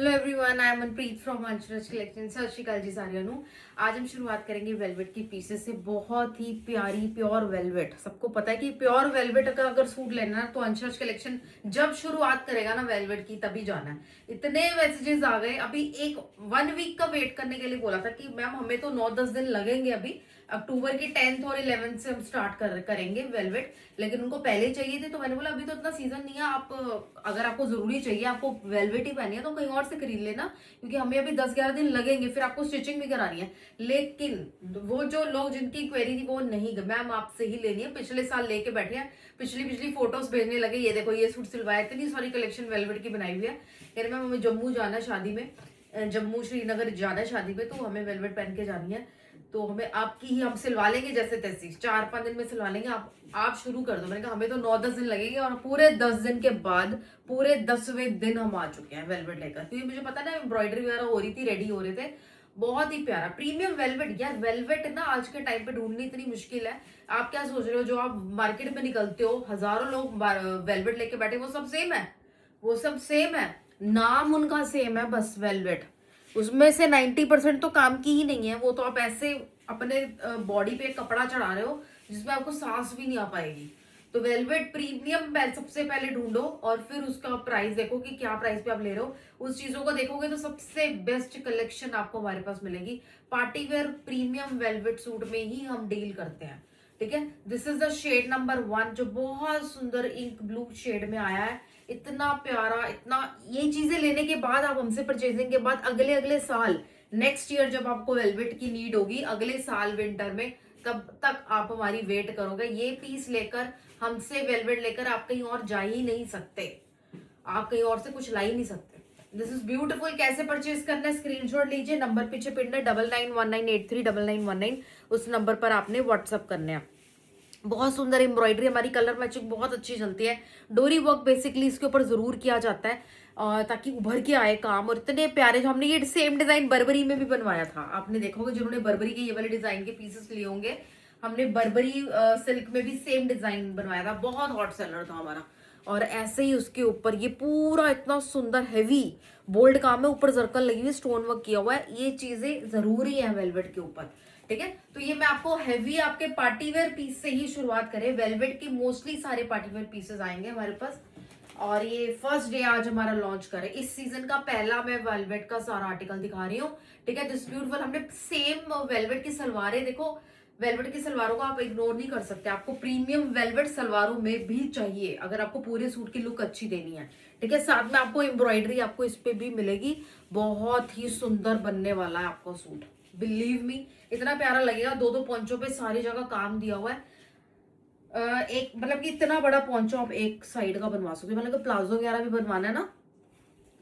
Hello everyone, I am Manpreet from अंशरज collection. सत श्री अकाल जी सारिਆਂ ਨੂੰ। आज हम शुरुआत करेंगे वेलवेट की पीसेस से। बहुत ही प्यारी प्योर वेलवेट। सबको पता है कि प्योर वेलवेट का अगर सूट लेना है तो अंशरज कलेक्शन जब शुरुआत करेगा ना वेलवेट की तभी जाना है। इतने मैसेजेस आ गए। अभी एक 1 वीक का वेट करने के लिए बोला था कि मैम हमें तो 9-10 दिन लगेंगे। अभी अक्टूबर की 10th और 11th से हम स्टार्ट करेंगे वेलवेट, लेकिन उनको पहले ही चाहिए थे। तो मैंने बोला अभी तो इतना सीजन नहीं है, आप अगर आपको जरूरी चाहिए, आपको वेलवेट ही पहनी है तो कहीं और से खरीद लेना, क्योंकि हमें अभी 10-11 दिन लगेंगे, फिर आपको स्टिचिंग भी करानी है। लेकिन वो जो लोग जिनकी क्वेरी थी वो नहीं, मैम आपसे ही लेनी है, पिछले साल लेके बैठे हैं, पिछली पिछली फोटोज भेजने लगे, ये देखो ये सूट सिलवाया, इतनी सारी कलेक्शन वेलवेट की बनाई हुई है। कह रहे मैम हमें जम्मू जाना है शादी में, जम्मू श्रीनगर जाना है शादी में, तो हमें वेलवेट पहन के जानी है, तो हमें आपकी ही हम सिलवा लेंगे जैसे तैसी, 4-5 दिन में सिलवा लेंगे, आप शुरू कर दो। मैंने कहा हमें तो 9-10 दिन लगेंगे, और पूरे 10 दिन के बाद पूरे 10वें दिन हम आ चुके हैं वेलवेट लेकर, क्योंकि मुझे पता ना एम्ब्रॉयडरी वगैरह हो रही थी, रेडी हो रहे थे। बहुत ही प्यारा प्रीमियम वेलवेट। यार वेलवेट ना आज के टाइम पे ढूंढनी इतनी मुश्किल है। आप क्या सोच रहे हो, जो आप मार्केट में निकलते हो हजारों लोग वेलवेट लेके बैठे, वो सब सेम है, वो सब सेम है, नाम उनका सेम है बस वेलवेट। उसमें से 90% तो काम की ही नहीं है, वो तो आप ऐसे अपने बॉडी पे कपड़ा चढ़ा रहे हो जिसमें आपको सांस भी नहीं आ पाएगी। तो वेलवेट प्रीमियम सबसे पहले ढूंढो, और फिर उसका प्राइस देखो कि क्या प्राइस पे आप ले रहे हो। उस चीजों को देखोगे तो सबसे बेस्ट कलेक्शन आपको हमारे पास मिलेगी। Party wear premium velvet suit में ही हम डील करते हैं, ठीक है। This is the shade number 1, जो बहुत सुंदर इंक ब्लू शेड में आया है। इतना प्यारा, इतना, ये चीजें लेने के बाद आप हमसे परचेजिंग के बाद अगले अगले साल, नेक्स्ट ईयर जब आपको वेलवेट की नीड होगी, अगले साल विंटर में, तब तक आप हमारी वेट करोगे। ये पीस लेकर, हमसे वेलवेट लेकर आप कहीं और जा ही नहीं सकते, आप कहीं और से कुछ ला ही नहीं सकते। This is beautiful. कैसे परचेज करना है, स्क्रीनशॉट लीजिए, नंबर पीछे पिन है 9919839919, उस नंबर पर आपने व्हाट्सअप करने हैं। बहुत सुंदर एम्ब्रॉयडरी, हमारी कलर मैचिंग बहुत अच्छी चलती है। डोरी वर्क बेसिकली इसके ऊपर जरूर किया जाता है, ताकि उभर के आए काम। और इतने प्यारे, जो हमने ये सेम डिजाइन बर्बरी में भी बनवाया था, आपने देखा होगा जिन्होंने बर्बरी के ये वाले डिजाइन के पीसेस लिए होंगे, हमने बर्बरी सिल्क में भी सेम डिजाइन बनवाया था, बहुत हॉट सेलर था हमारा। और ऐसे ही उसके ऊपर ये पूरा इतना सुंदर हैवी बोल्ड काम है, ऊपर जरकन लगी हुई, स्टोन वर्क किया हुआ है, ये चीजें जरूरी है वेलवेट के ऊपर, ठीक है। तो ये मैं आपको हैवी आपके पार्टी वेयर पीस से ही शुरुआत करें। वेलवेट के मोस्टली सारे पार्टी वेयर पीसेस आएंगे हमारे पास, और ये फर्स्ट डे आज हमारा लॉन्च करे, इस सीजन का पहला मैं वेलवेट का सारा आर्टिकल दिखा रही हूँ, ठीक है। दिस ब्यूटीफुल, हमने सेम वेलवेट की सलवारें देखो, वेलवेट की सलवारों को आप इग्नोर नहीं कर सकते, आपको प्रीमियम वेलवेट सलवारों में भी चाहिए अगर आपको पूरे सूट की लुक अच्छी देनी है, ठीक है। साथ में आपको एम्ब्रॉयडरी आपको इस पे भी मिलेगी, बहुत ही सुंदर बनने वाला है आपका सूट, बिलीव मी, इतना प्यारा लगेगा। दो दो पोंचों पे सारी जगह काम दिया हुआ है। एक मतलब कि इतना बड़ा पोंचो आप एक साइड का बनवा सकते हो, मतलब प्लाजो वगैरह भी बनवाना है ना,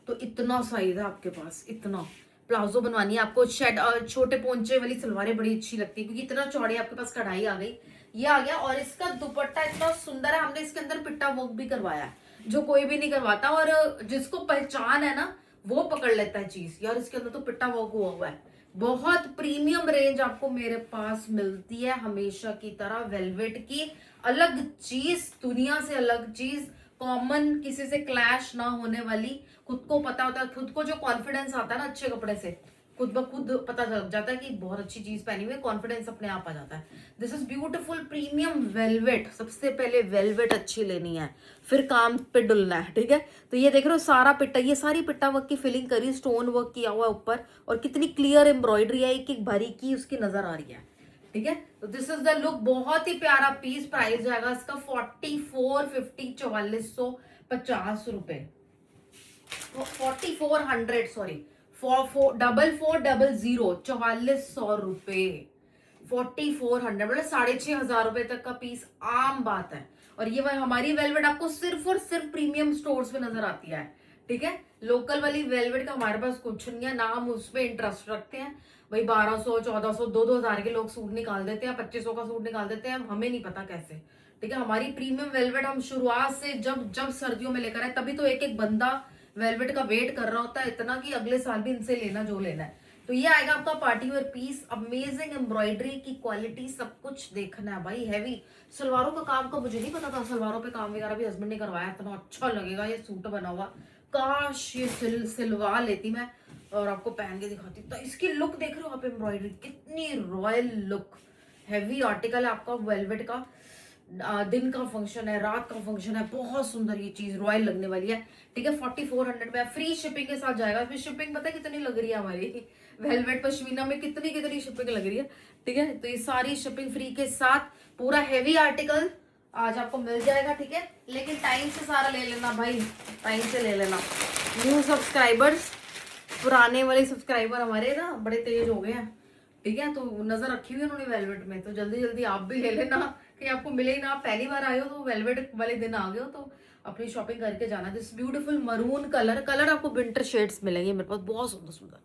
तो इतना साइज है आपके पास, इतना प्लाजो बनवानी है आपको। छोटे पोंचे वाली सलवारें बड़ी अच्छी लगती है, क्योंकि इतना चौड़े आपके पास कढ़ाई आ गई, ये आ गया। और इसका दुपट्टा इतना सुंदर है, हमने इसके अंदर पिट्टा वर्क भी करवाया है, जो कोई भी नहीं करवाता, और जिसको पहचान है ना वो पकड़ लेता है चीज, यार इसके अंदर तो पिट्टा वर्क हुआ है। बहुत प्रीमियम रेंज आपको मेरे पास मिलती है हमेशा की तरह, वेलवेट की अलग चीज, दुनिया से अलग चीज, कॉमन, किसी से क्लैश ना होने वाली। खुद को पता होता है, खुद को जो कॉन्फिडेंस आता है ना अच्छे कपड़े से, खुद ब खुद पता चल जाता है कि बहुत अच्छी चीज पहनी हुई है, कॉन्फिडेंस अपने आप आ जाता है। This is beautiful premium velvet. सबसे पहले वेलवेट अच्छी लेनी है, फिर काम पे डुलना है, ठीक है। तो ये देख रहे हो सारा पिट्टा, ये सारी पिट्टा वर्क की फिलिंग करी, स्टोन वर्क किया हुआ ऊपर, और कितनी क्लियर एम्ब्रॉयडरी है, एक एक बारीकी उसकी नजर आ रही है, ठीक है। तो दिस इज द लुक, बहुत ही प्यारा पीस। प्राइस जाएगा इसका 4450, 4450 रुपए, 4400, सॉरी, 4400, 4400 रुपए, 4400, मतलब 6500 रुपए तक का पीस आम बात है। और ये हमारी वेलवेट आपको सिर्फ और सिर्फ प्रीमियम स्टोर्स पे नजर आती है, ठीक है। लोकल वाली वेलवेट का हमारे पास कुछ नहीं है, ना हम उसमें इंटरेस्ट रखते हैं। भाई 1200, 1400, 2-2 हजार के लोग सूट निकाल देते हैं, 2500 का सूट निकाल देते हैं, हमें नहीं पता कैसे, ठीक है। हमारी प्रीमियम वेलवेट हम शुरुआत से जब जब सर्दियों में लेकर आए, तभी तो एक एक बंदा वेलवेट का वेट कर रहा होता है इतना, कि अगले साल भी इनसे लेना जो लेना है। तो ये आएगा आपका party wear piece, amazing embroidery की क्वालिटी, सब कुछ देखना है भाई, हैवी। सलवारों का काम का मुझे नहीं पता था, सलवारों पे काम वगैरह भी हस्बैंड ने करवाया, इतना अच्छा लगेगा ये सूट बना हुआ, काश ये सिलवा लेती मैं और आपको पहन के दिखाती। तो इसकी लुक देख रहे हो आप, एम्ब्रॉयडरी कितनी रॉयल लुक, हैवी आर्टिकल है आपका वेलवेट का। दिन का फंक्शन है, रात का फंक्शन है, बहुत सुंदर ये चीज रॉयल लगने वाली है। ठीक है, 4400 में फ्री शिपिंग के साथ जाएगा। इसमें शिपिंग पता है कितनी लग रही है हमारी वेलवेट पश्मीना में, कितनी कितनी शिपिंग लग रही है। ठीक है, तो ये सारी शिपिंग फ्री के साथ पूरा हैवी आर्टिकल आज आपको मिल जाएगा। ठीक है, लेकिन टाइम से सारा ले लेना भाई, टाइम से ले लेना। न्यू सब्सक्राइबर्स, पुराने वाले सब्सक्राइबर हमारे ना बड़े तेज हो गए हैं। ठीक है, तो नजर रखी हुई उन्होंने वेलवेट में, तो जल्दी जल्दी आप भी ले लेना कि आपको मिले ही ना। आप पहली बार आए हो तो वेलवेट वाले दिन आ गए हो तो अपनी शॉपिंग करके जाना। दिस ब्यूटीफुल मरून कलर आपको विंटर शेड्स मिलेंगे मेरे पास, बहुत सुंदर सुंदर।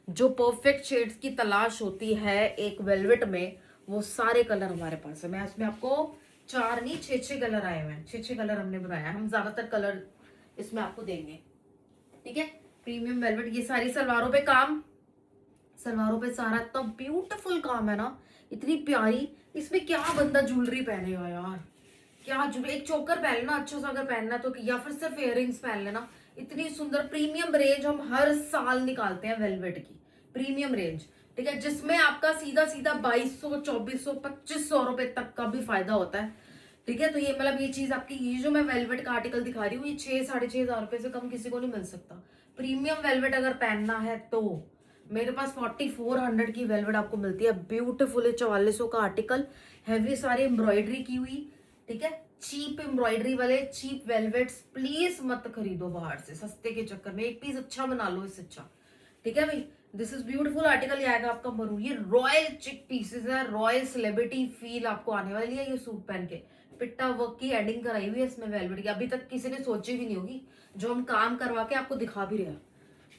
जो परफेक्ट शेड्स की तलाश होती है एक वेलवेट में, वो सारे कलर हमारे पास है। मैं इसमें आपको 4 नहीं 6 कलर आए हुए हैं, 6 कलर हमने बनाया है। हम ज्यादातर कलर इसमें आपको देंगे। ठीक है, प्रीमियम वेलवेट। ये सारी सलवारों पे काम, सलवारों पे सारा इतना ब्यूटीफुल काम है ना, इतनी प्यारी। इसमें क्या बंदा ज्वेलरी पहनेगा यार, क्या ज्वेलरी। एक चोकर पहन लेना अच्छा सा अगर पहनना तो, या फिर सिर्फ इयररिंग्स पहन लेना। इतनी सुंदर प्रीमियम रेंज हम हर साल निकालते हैं वेलवेट की, प्रीमियम रेंज। ठीक है, जिसमें आपका सीधा सीधा 2200, 2400, 2500 रुपए तक का भी फायदा होता है। ठीक है, तो ये मतलब ये चीज आपकी, ये जो मैं वेलवेट का आर्टिकल दिखा रही हूँ, ये 6-6.5 हजार रुपए से कम किसी को नहीं मिल सकता। प्रीमियम वेलवेट अगर पहनना है तो मेरे पास 4400 की वेलवेट आपको मिलती है। ब्यूटीफुल 4400 का आर्टिकल, हैवी सारी एम्ब्रॉयडरी की हुई। ठीक है, चीप एम्ब्रॉयडरी वाले चीप वेलवेट्स प्लीज मत खरीदो बाहर से सस्ते के चक्कर में, एक पीस अच्छा बना लो इससे अच्छा। ठीक है भाई, दिस इज ब्यूटीफुल आर्टिकल। ये आएगा आपका मरून, ये रॉयल चिक पीसेस है, रॉयल सेलिब्रिटी फील आपको आने वाली है। ये सूट पहन के पिट्टा वर्क की एडिंग कराई हुई है इसमें वेलवेट की, अभी तक किसी ने सोची भी नहीं होगी, जो हम काम करवा के आपको दिखा भी रहे हैं।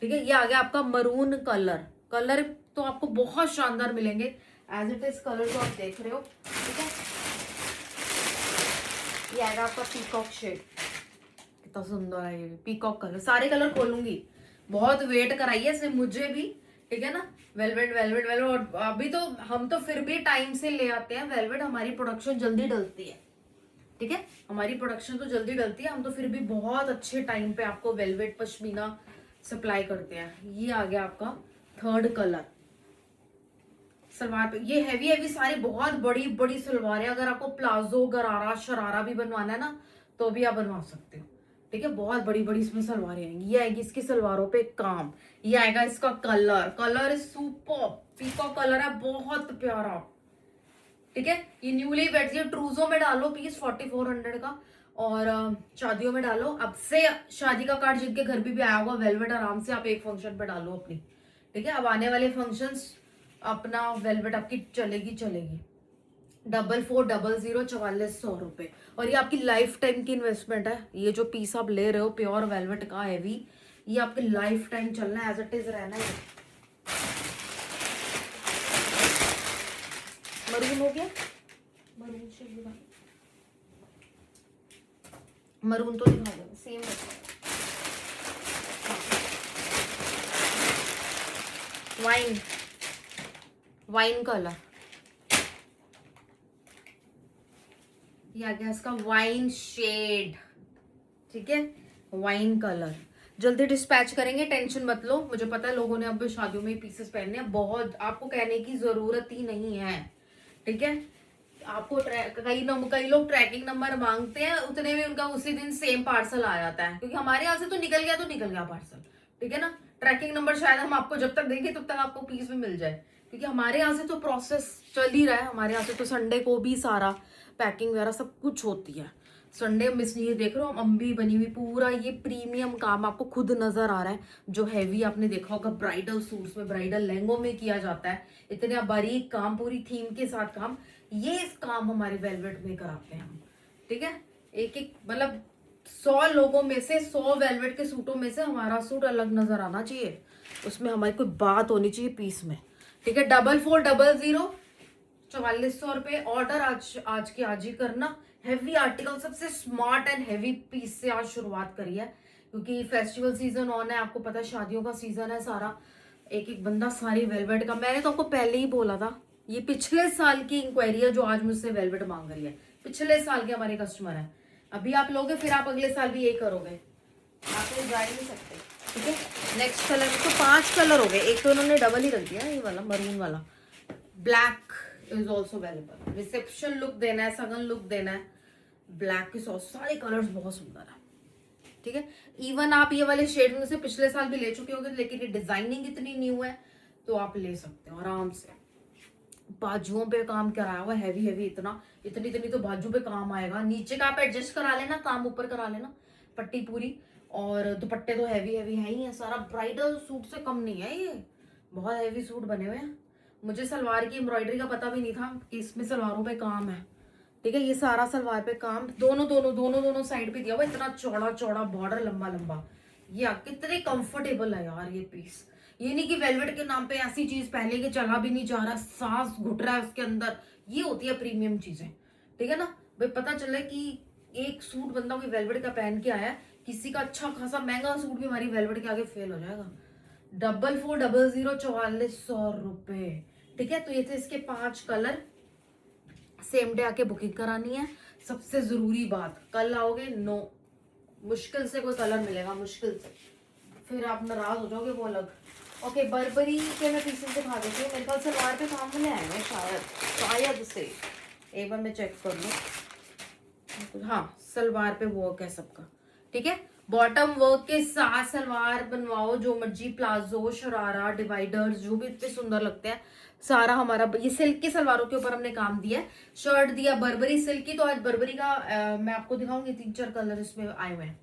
ठीक है, ये आ गया आपका मरून कलर तो आपको बहुत शानदार मिलेंगे। एज इट इज कलर जो आप देख रहे हो। ठीक है, ये आएगा आपका पीकॉक शेड, कितना सुंदर है ये पीकॉक कलर। सारे कलर खोलूंगी, बहुत वेट कराई है इसने मुझे भी। ठीक है ना, वेलवेट वेलवेट वेलवेट। और अभी तो हम तो फिर भी टाइम से ले आते हैं वेलवेट, हमारी प्रोडक्शन जल्दी डलती है। ठीक है, हमारी प्रोडक्शन तो जल्दी डलती है, हम तो फिर भी बहुत अच्छे टाइम पे आपको वेलवेट पश्मीना सप्लाई करते हैं। ये आ गया आपका 3rd कलर सलवार पे। ये हैवी हैवी सारी बहुत बड़ी बड़ी सलवार है, अगर आपको प्लाजो गरारा शरारा भी बनवाना है ना तो भी आप बनवा सकते हो। ठीक है, बहुत बड़ी बड़ी इसमें सलवारें आएंगी। ये आएगी इसकी सलवारों पे काम। ये आएगा इसका कलर सुपर पीकॉक कलर है, बहुत प्यारा। ठीक है, ये न्यूली वेड, ये ट्रूजो में डालो पीस 4400 का, और शादियों में डालो। अब से शादी का कार्ड जिनके घर भी आया होगा वेलवेट, आराम से आप एक फंक्शन पे डालो अपनी। ठीक है, अब आने वाले फंक्शंस अपना वेलवेट आपकी चलेगी 4400 4400 रुपए। और ये आपकी लाइफ टाइम की इन्वेस्टमेंट है। ये जो पीस आप ले रहे हो प्योर वेलवेट का हैवी, ये आपके लाइफ टाइम चलना है, एज इट इज रहना है। मरून हो गया, मरून से मरून तो दिखा दो सेम। वाइन कलर, ये आ गया इसका वाइन शेड। ठीक है, वाइन कलर जल्दी डिस्पैच करेंगे, टेंशन मत लो। मुझे पता है लोगों ने अब शादियों में पीसेस पहनने हैं, बहुत आपको कहने की जरूरत ही नहीं है। ठीक है, आपको कई लोग ट्रैकिंग नंबर मांगते हैं, उतने में उनका उसी दिन सेम पार्सल आ जाता है, क्योंकि हमारे यहाँ से तो निकल गया पार्सल। ठीक है ना, ट्रैकिंग नंबर शायद हम आपको जब तक देंगे तब तक आपको पीस में मिल जाए, क्योंकि हमारे यहाँ से तो प्रोसेस चल ही रहा है। हमारे यहाँ से तो संडे को भी सारा पैकिंग वगैरह सब कुछ होती है। संडे मिस नहीं, देख रहे हो अम्बी बनी हुई, पूरा ये प्रीमियम काम आपको खुद नजर आ रहा है। जो हैवी आपने देखा होगा ब्राइडल सूट्स में, ब्राइडल लहंगों में किया जाता है, इतने बारीक काम, पूरी थीम के साथ काम, ये काम हमारे वेलवेट में कराते हैं हम। ठीक है, एक एक मतलब 100 लोगों में से 100 वेलवेट के सूटों में से हमारा सूट अलग नजर आना चाहिए, उसमें हमारी कोई बात होनी चाहिए पीस में। ठीक है, 4400 4400 रुपए ऑर्डर आज के आज ही करना। हैवी आर्टिकल, सबसे स्मार्ट एंड हैवी पीस से आज शुरुआत करी है, क्योंकि फेस्टिवल सीजन ऑन है, आपको पता है शादियों का सीजन है सारा। एक एक बंदा सारी वेलवेट का, मैंने तो आपको पहले ही बोला था, ये पिछले साल की इंक्वायरी है जो आज मुझसे वेलवेट मांग रही है। पिछले साल के हमारे कस्टमर है, अभी आप लोगे फिर आप अगले साल भी यही करोगे। आप ये जा ही नहीं सकते। ठीक है, नेक्स्ट कलर तो 5 कलर हो गए, एक तो उन्होंने डबल ही रख दिया, ये वाला मरून वाला। Black is also available, reception look देना है, सगन लुक देना है, ब्लैक के सारे कलर्स बहुत सुंदर है। ठीक है, इवन आप ये वाले शेड में से पिछले साल भी ले चुके होंगे, लेकिन ये डिजाइनिंग इतनी न्यू है तो आप ले सकते हो आराम से। बाजुओं पे काम कराया हुआ हैवी हैवी, इतनी इतनी तो बाजू पे काम आएगा। नीचे का आप एडजस्ट करा लेना, काम ऊपर करा लेना, पट्टी पूरी। और दुपट्टे तो हैवी हैवी है ही है, सारा ब्राइडल सूट से कम नहीं है, ये बहुत हैवी सूट बने हुए हैं। मुझे सलवार की एम्ब्रॉयडरी का पता भी नहीं था कि इसमें सलवारों पे काम है। ठीक है, ये सारा सलवार पे काम, दोनों साइड पे दिया हुआ, इतना चौड़ा चौड़ा बॉर्डर, लंबा लंबा। ये कितने कंफर्टेबल है यार ये पीस। ये नहीं कि वेलवेट के नाम पे ऐसी चीज पहले के चला भी नहीं जा रहा, सांस घुट रहा है उसके अंदर, ये होती है प्रीमियम चीजें। ठीक है ना भाई, पता चले कि एक सूट बंदा कोई वेलवेट का पहन के आया, किसी का अच्छा खासा महंगा सूट भी हमारी वेलवेट के आगे फेल हो जाएगा। 4400 4400 रुपए। ठीक है, तो ये थे इसके 5 कलर। सेम डे आके बुकिंग करानी है। सबसे जरूरी बात, कल आओगे नो, मुश्किल से कोई कलर मिलेगा, मुश्किल से, फिर आप नाराज हो जाओगे, वो अलग। ओके, बर्बरी के मैं पीसेस दिखा देती हूँ। मेरे पास सलवार पे काम होने आएगा शायद से, एक बार मैं चेक कर लूँ। हाँ, सलवार पे वर्क है सबका। ठीक है, बॉटम वर्क के साथ सलवार बनवाओ, जो मर्जी, प्लाजो, शरारा, डिवाइडर्स, जो भी इतने सुंदर लगते हैं, सारा हमारा। ये सिल्क की सलवारों के ऊपर हमने काम दिया है। शर्ट दिया बर्बरी सिल्क की, तो आज बर्बरी का मैं आपको दिखाऊंगी 3-4 कलर इसमें आए हुए हैं।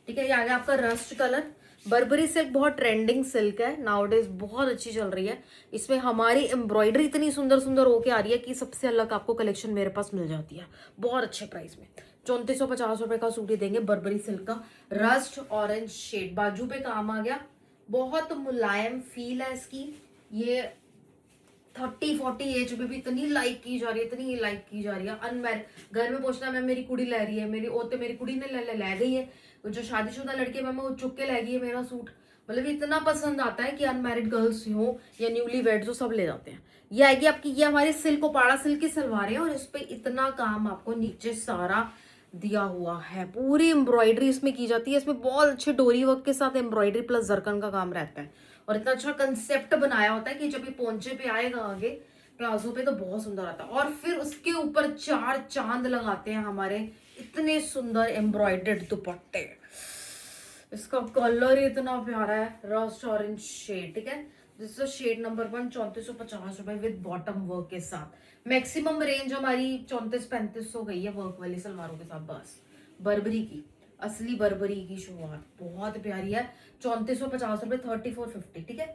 ठीक है, ये आ गया आपका रस्ट कलर। बर्बरी सिल्क बहुत ट्रेंडिंग सिल्क है नाउडेज, बहुत अच्छी चल रही है। इसमें हमारी एम्ब्रॉयडरी इतनी सुंदर सुंदर होके आ रही है कि सबसे अलग आपको कलेक्शन मेरे पास मिल जाती है बहुत अच्छे प्राइस में। 3450 रुपए का सूट ही देंगे, बर्बरी सिल्क का रस्ट ऑरेंज शेड, बाजू पे काम आ गया, बहुत मुलायम फील है इसकी। ये 30-40 एज में भी इतनी लाइक की जा रही है, इतनी लाइक की जा रही है। अनमैरिड घर में पूछना, मैं मेरी कुड़ी ले रही है, मेरी ओते मेरी कुड़ी ने ले गई है, जो शादीशुदा लड़की है मैं वो चुक के ले गई है मेरा सूट। मतलब इतना पसंद आता है कि अनमैरिड गर्ल्स हो या न्यूली वेड जो सब ले जाते हैं। ये आएगी आपकी, ये हमारी सिल्क ओपाड़ा सिल्क की सलवार है, और इस पे इतना काम आपको नीचे सारा दिया हुआ है, पूरी एम्ब्रॉयडरी इसमें की जाती है। इसमें बहुत अच्छे डोरी वर्क के साथ एम्ब्रॉयडरी प्लस जरकन का काम रहता है, और इतना अच्छा कंसेप्ट बनाया होता है कि जब ये पोंचे पे आएगा आगे प्लाजो पे तो बहुत सुंदर आता है। और फिर उसके ऊपर 4 चांद लगाते हैं हमारे इतने सुंदर एम्ब्रॉयडर्ड दुपट्टे। इसका कलर ही इतना प्यारा है, रस्ट ऑरेंज शेड। ठीक है, दिस इज शेड नंबर 1, 3450 रुपए विद बॉटम वर्क के साथ। मैक्सिमम रेंज हमारी 34-35 गई है वर्क वाली सलवारों के साथ। बस बर्बरी की, असली बर्बरी की शुरुआत बहुत प्यारी है। 3450 रुपए, 3450। ठीक है,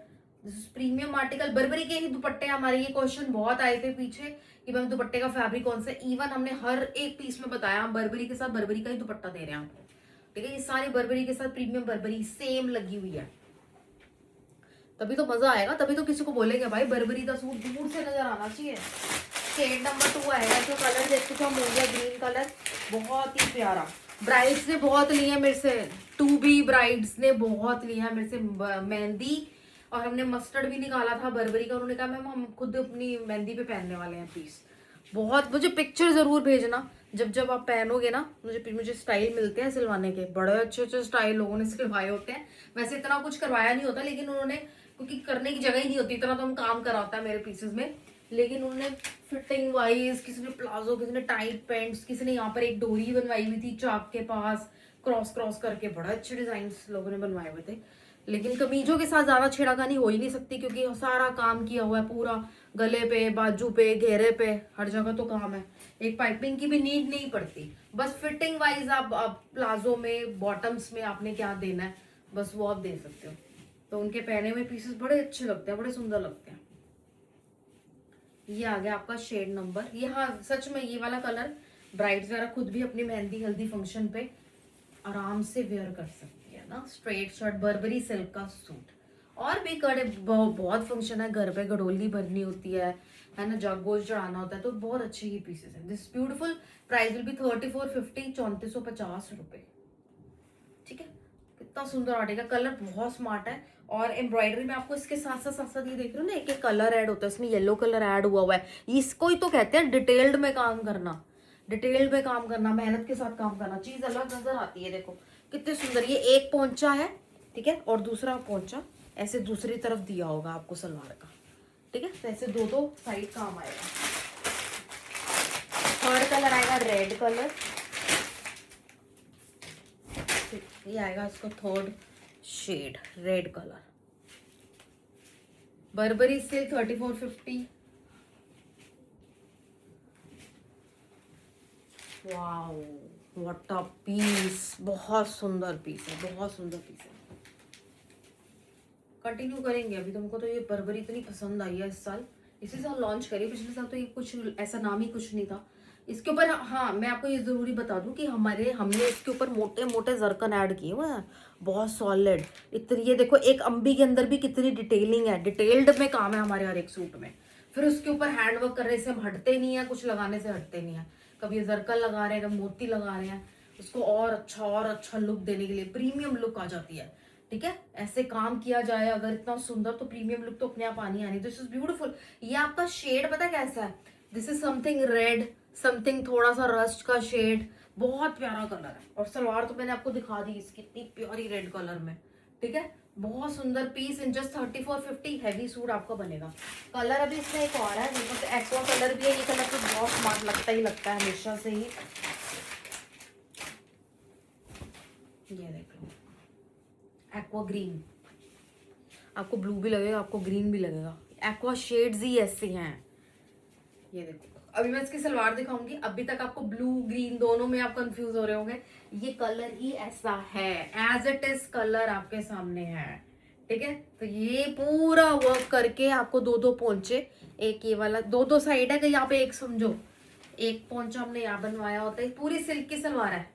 this is premium article. Barbari के ही दुपट्टे हमारे, ये क्वेश्चन बहुत आए थे पीछे कि मैम दुपट्टे का फैब्रिक कौन सा है। इवन हमने हर एक पीस में बताया, हम बर्बरी के साथ बर्बरी का ही दुपट्टा दे रहे हैं आपको। ठीक है, ये सारी बर्बरी के साथ प्रीमियम बर्बरी सेम लगी हुई है, तभी तो मजा आएगा, तभी तो किसी को बोलेंगे भाई बर्बरी का सूट दूर से नजर आना चाहिए। शेड नंबर 2 आएगा, जो कलर देख चुके हम, मोरिया ग्रीन कलर, बहुत ही प्यारा। ब्राइड्स ने बहुत लिया मेरे से, 2B ब्राइड्स ने बहुत लिया मेरे से मेहंदी, और हमने मस्टर्ड भी निकाला था बर्बरी का। उन्होंने कहा मैम हम खुद अपनी मेहंदी पे पहनने वाले हैं पीस। बहुत, मुझे पिक्चर जरूर भेजना जब आप पहनोगे ना, मुझे स्टाइल मिलते हैं सिलवाने के, बड़े अच्छे अच्छे स्टाइल लोगों ने सिलवाए होते हैं। वैसे इतना कुछ करवाया नहीं होता, लेकिन उन्होंने, क्योंकि करने की जगह ही नहीं होती, इतना तो हम काम कराता है मेरे पीसेस में, लेकिन उन्होंने फिटिंग वाइज, किसी ने प्लाजो, किसी ने टाइट पैंट्स, किसी ने यहाँ पर एक डोरी बनवाई हुई थी चाक के पास क्रॉस क्रॉस करके, बड़ा अच्छे डिजाइन लोगों ने बनवाए हुए थे। लेकिन कमीजों के साथ ज्यादा छेड़ाखानी हो ही नहीं सकती, क्योंकि सारा काम किया हुआ है पूरा, गले पे, बाजू पे, घेरे पे, हर जगह तो काम है। एक पाइपिंग की भी नीड नहीं पड़ती, बस फिटिंग वाइज आप प्लाजो में, बॉटम्स में आपने क्या देना है बस वो आप दे सकते हो। तो उनके पहने हुए पीसेस बड़े अच्छे लगते हैं, बड़े सुंदर लगते हैं। ये आ गया आपका शेड नंबर, ये हाँ सच में ये वाला कलर ब्राइड्स वगैरह खुद भी अपनी मेहंदी हल्दी फंक्शन पे आराम से वेयर कर सकती है ना। स्ट्रेट शर्ट, बर्बरी सिल्क का सूट, और भी कड़े बहुत फंक्शन है, घर पे गडोली भरनी होती है ना, जगोज चढ़ाना होता है, तो बहुत अच्छे ये पीसेस हैं। This beautiful price will be 3450, 3450 रुपए। ठीक है, कितना सुंदर आर्टिकल, कलर बहुत स्मार्ट है। और एम्ब्रॉयडरी में आपको इसके साथ साथ ये देख रहे हो ना, एक एक कलर ऐड होता है, इसमें येलो कलर ऐड हुआ है। इसको ही तो कहते हैं डिटेल्ड में काम करना, डिटेल्ड में काम करना, मेहनत के साथ काम करना, चीज अलग नजर आती है। देखो कितने सुंदर। ये एक पोंचा है, ठीक है, और दूसरा पोंचा ऐसे दूसरी तरफ दिया होगा आपको सलवार का, ठीक है। तो ऐसे दो दो साइड काम आएगा। थर्ड कलर आएगा रेड कलर, ये आएगा इसका third shade red colour. Burberry silk 3450। Wow what a piece, बहुत सुंदर पीस है, बहुत सुंदर पीस है। कंटिन्यू करेंगे। अभी तुमको तो ये बर्बरी इतनी पसंद आई है इस साल, इसी साल लॉन्च करी, पिछले साल तो ये कुछ ऐसा नाम ही कुछ नहीं था इसके ऊपर। हाँ मैं आपको ये जरूरी बता दूं कि हमने इसके ऊपर मोटे मोटे जरकन ऐड किए हुए हैं, बहुत सॉलिड। इतनी ये देखो, एक अम्बी के अंदर भी कितनी डिटेलिंग है, डिटेल्ड में काम है हमारे हर एक सूट में। फिर उसके ऊपर हैंडवर्क करने से हम हटते नहीं है, कुछ लगाने से हटते नहीं है। कभी जरकन लगा रहे हैं, कभी मोती लगा रहे हैं, उसको और अच्छा लुक देने के लिए प्रीमियम लुक आ जाती है, ठीक है। ऐसे काम किया जाए अगर इतना सुंदर, तो प्रीमियम लुक तो अपने आप आनी आनी। This is beautiful. ये आपका शेड पता कैसा है, this is something red, something थोड़ा सा रस्ट का शेड, बहुत प्यारा कलर है। और सलवार तो मैंने आपको दिखा दी इसकी, इतनी प्यारी रेड कलर में, ठीक है। बहुत सुंदर piece in just 3450। Heavy suit आपका बनेगा। कलर अभी इसमें एक और है, जिसमें एक्वा कलर भी है। ये कलर तो बहुत स्मार्ट लगता ही लगता है हमेशा से ही। ये देख लो, एक्वा ग्रीन, आपको ब्लू भी लगेगा, आपको ग्रीन भी लगेगा। एक्वा शेड्स ही ऐसे हैं। ये देखो, अभी मैं इसकी सलवार दिखाऊंगी। अभी तक आपको ब्लू ग्रीन दोनों में आप कंफ्यूज हो रहे होंगे, ये कलर ही ऐसा है, एज इट इज कलर आपके सामने है, ठीक है। तो ये पूरा वर्क करके आपको दो दो पोंचे, एक ये वाला, दो दो साइड है कि यहाँ पे एक समझो, एक पोंचा हमने यहाँ बनवाया होता है। पूरी सिल्क की सलवार है,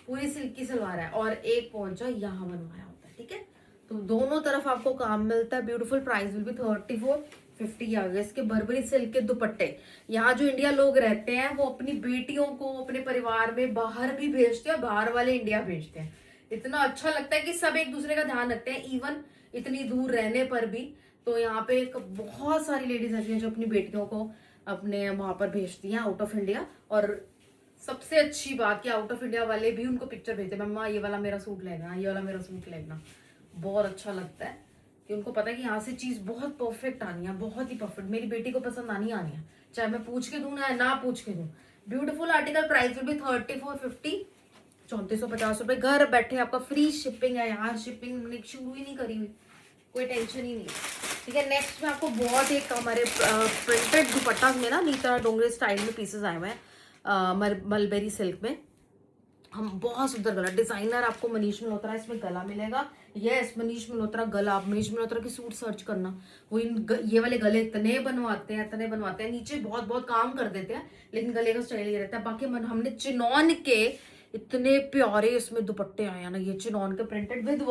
पूरी सिल्क की सलवार है, और एक पोंचा यहाँ बनवाया होता है, ठीक है। तो दोनों तरफ आपको काम मिलता है। ब्यूटीफुल। प्राइस विल बी 3450 आ गया। इसके बर्बरी सिल्क के दुपट्टे, यहाँ जो इंडिया लोग रहते हैं वो अपनी बेटियों को अपने परिवार में बाहर भी भेजते हैं, बाहर वाले इंडिया भेजते हैं। इतना अच्छा लगता है कि सब एक दूसरे का ध्यान रखते हैं, इवन इतनी दूर रहने पर भी। तो यहाँ पे एक बहुत सारी लेडीज ऐसी हैं जो अपनी बेटियों को अपने वहां पर भेजती हैं आउट ऑफ इंडिया। और सबसे अच्छी बात कि आउट ऑफ इंडिया वाले भी उनको पिक्चर भेजते हैं, मम्मा ये वाला मेरा सूट लेना, ये वाला मेरा सूट लेना। बहुत अच्छा लगता है कि उनको पता है कि यहाँ से चीज बहुत परफेक्ट आनी है, बहुत ही परफेक्ट, मेरी बेटी को पसंद आनी आनी है, चाहे मैं पूछ के दूं ना पूछ के दूं। Beautiful article. Price will be 3450, 3450 रुपए। घर बैठे आपका फ्री शिपिंग है यार। शिपिंग शुरू ही नहीं करी हुई, कोई टेंशन ही नहीं, ठीक है। नेक्स्ट में आपको बहुत एक हमारे प्रिंटेड दुपट्टा में ना नीता डोंगरे स्टाइल में पीसेस आए हुए हैं, मलबेरी सिल्क में। हम बहुत सुंदर गला, डिजाइनर आपको मनीष मल्होत्रा इसमें गला मिलेगा। यस, मनीष मल्होत्रा गला। आप मनीष मल्होत्रा की सूट सर्च करना, वो ये वाले गले इतने बनवाते हैं, नीचे बहुत बहुत काम कर देते हैं, लेकिन गले का स्टाइल ये रहता है। बाकी हमने चिनॉन के इतने प्यारे इसमें दुपट्टे आए हैं ना, ये चिनॉन के प्रिंटेड विद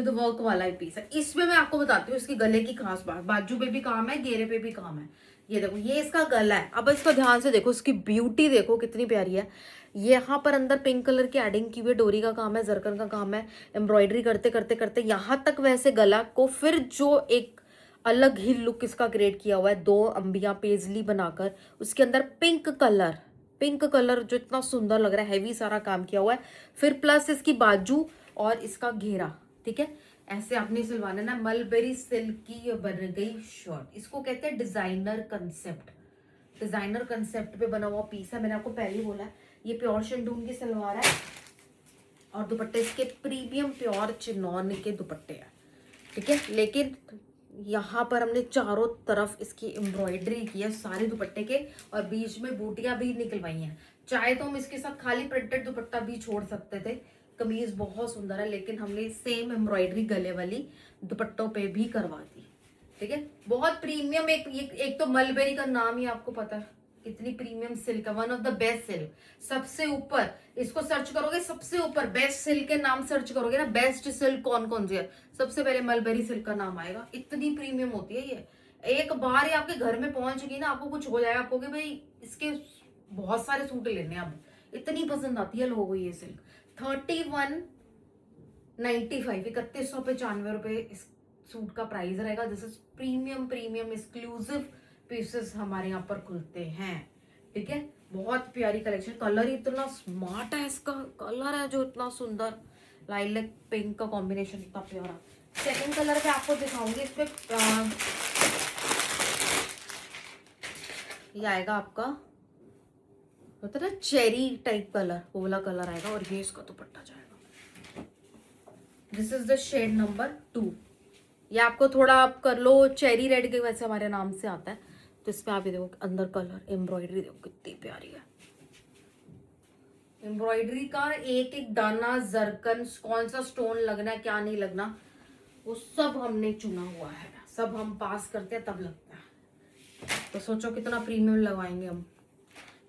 वर्क वाला ही पीस है। इसमें मैं आपको बताती हूँ इसकी गले की खास बात, बाजू पे भी काम है, घेरे पे भी काम है। ये देखो, ये इसका गला है। अब इसको ध्यान से देखो, इसकी ब्यूटी देखो कितनी प्यारी है। यहाँ पर अंदर पिंक कलर की एडिंग की हुई, डोरी का काम है, जरकन का काम है, एम्ब्रॉयडरी करते करते करते यहाँ तक वैसे गला को फिर जो एक अलग ही लुक इसका क्रिएट किया हुआ है, दो अंबियां पेजली बनाकर, उसके अंदर पिंक कलर जो इतना सुंदर लग रहा है, हैवी सारा काम किया हुआ है। फिर प्लस इसकी बाजू और इसका घेरा, ठीक है। ऐसे आपने सिलवाना ना। मलबेरी सिल्क की ये बन गई शर्ट, इसको कहते हैं डिजाइनर कंसेप्ट। डिजाइनर कंसेप्ट पे बना हुआ पीस है, मैंने आपको पहले ही बोला है। ये प्योर शिंडून की सलवार है और दुपट्टे इसके प्रीमियम प्योर चिनॉन के दुपट्टे हैं, ठीक है। लेकिन यहाँ पर हमने चारों तरफ इसकी एम्ब्रॉयडरी की है सारे दुपट्टे के, और बीच में बूटियां भी निकलवाई हैं। चाहे तो हम इसके साथ खाली प्रिंटेड दुपट्टा भी छोड़ सकते थे। कमीज बहुत सुंदर है, लेकिन हमने सेम एम्ब्रॉयडरी गले वाली दुपट्टों पे भी करवा दी, ठीक है। बहुत प्रीमियम। एक तो मलबेरी का नाम ही आपको पता है, इतनी प्रीमियम सिल्क है, one of the best silk. सबसे ऊपर इसको सर्च करोगे, सबसे ऊपर बेस्ट सिल्क के नाम सर्च करोगे ना, बेस्ट सिल्क कौन कौन सी है, सबसे पहले मलबेरी सिल्क का नाम आएगा। इतनी प्रीमियम होती है ये। एक बार ये आपके घर में पहुंच गई ना, आपको कुछ हो जाएगा, आपको भाई इसके बहुत सारे सूट लेने हैं अब, इतनी पसंद आती है लोगों को ये सिल्क। 3195, 3195 इस सूट का प्राइस रहेगा। This is premium exclusive pieces हमारे यहाँ पर खुलते हैं, ठीक है। बहुत प्यारी कलेक्शन। कलर इतना स्मार्ट है, इसका कलर है जो इतना सुंदर, लाइलैक पिंक का कॉम्बिनेशन इतना प्यारा। सेकंड कलर पे आपको दिखाऊंगी, इस पे ये आएगा आपका होता है ना चेरी टाइप कलर, वो वाला कलर आएगा और ये इसका दुपट्टा जाएगा। This is the shade number 2। ये आपको थोड़ा आप कर लो चेरी रेड के वैसे हमारे नाम से आता है। तो इस पे आप ये देखो अंदर कलर एम्ब्रॉयडरी देखो कितनी प्यारी है। एम्ब्रॉयडरी का एक एक दाना जरकन, कौन सा स्टोन लगना है क्या नहीं लगना, वो सब हमने चुना हुआ है, सब हम पास करते हैं तब लगता है। तो सोचो कितना प्रीमियम लगवाएंगे हम।